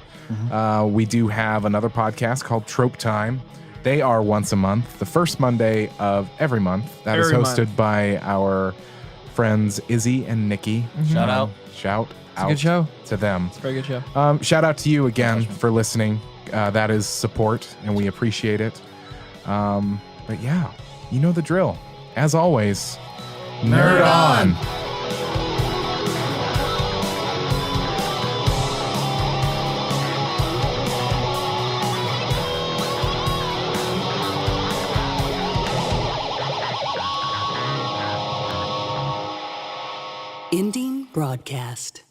We do have another podcast called Trope Time. They are once a month, the first Monday of every month. That is Every hosted month. by our friends Izzy and Nikki. Shout out. Shout It's a out good show. to them. It's a very good show. Shout out to you again for listening. That is support, and we appreciate it. But yeah, you know the drill. As always, nerd on. Ending broadcast.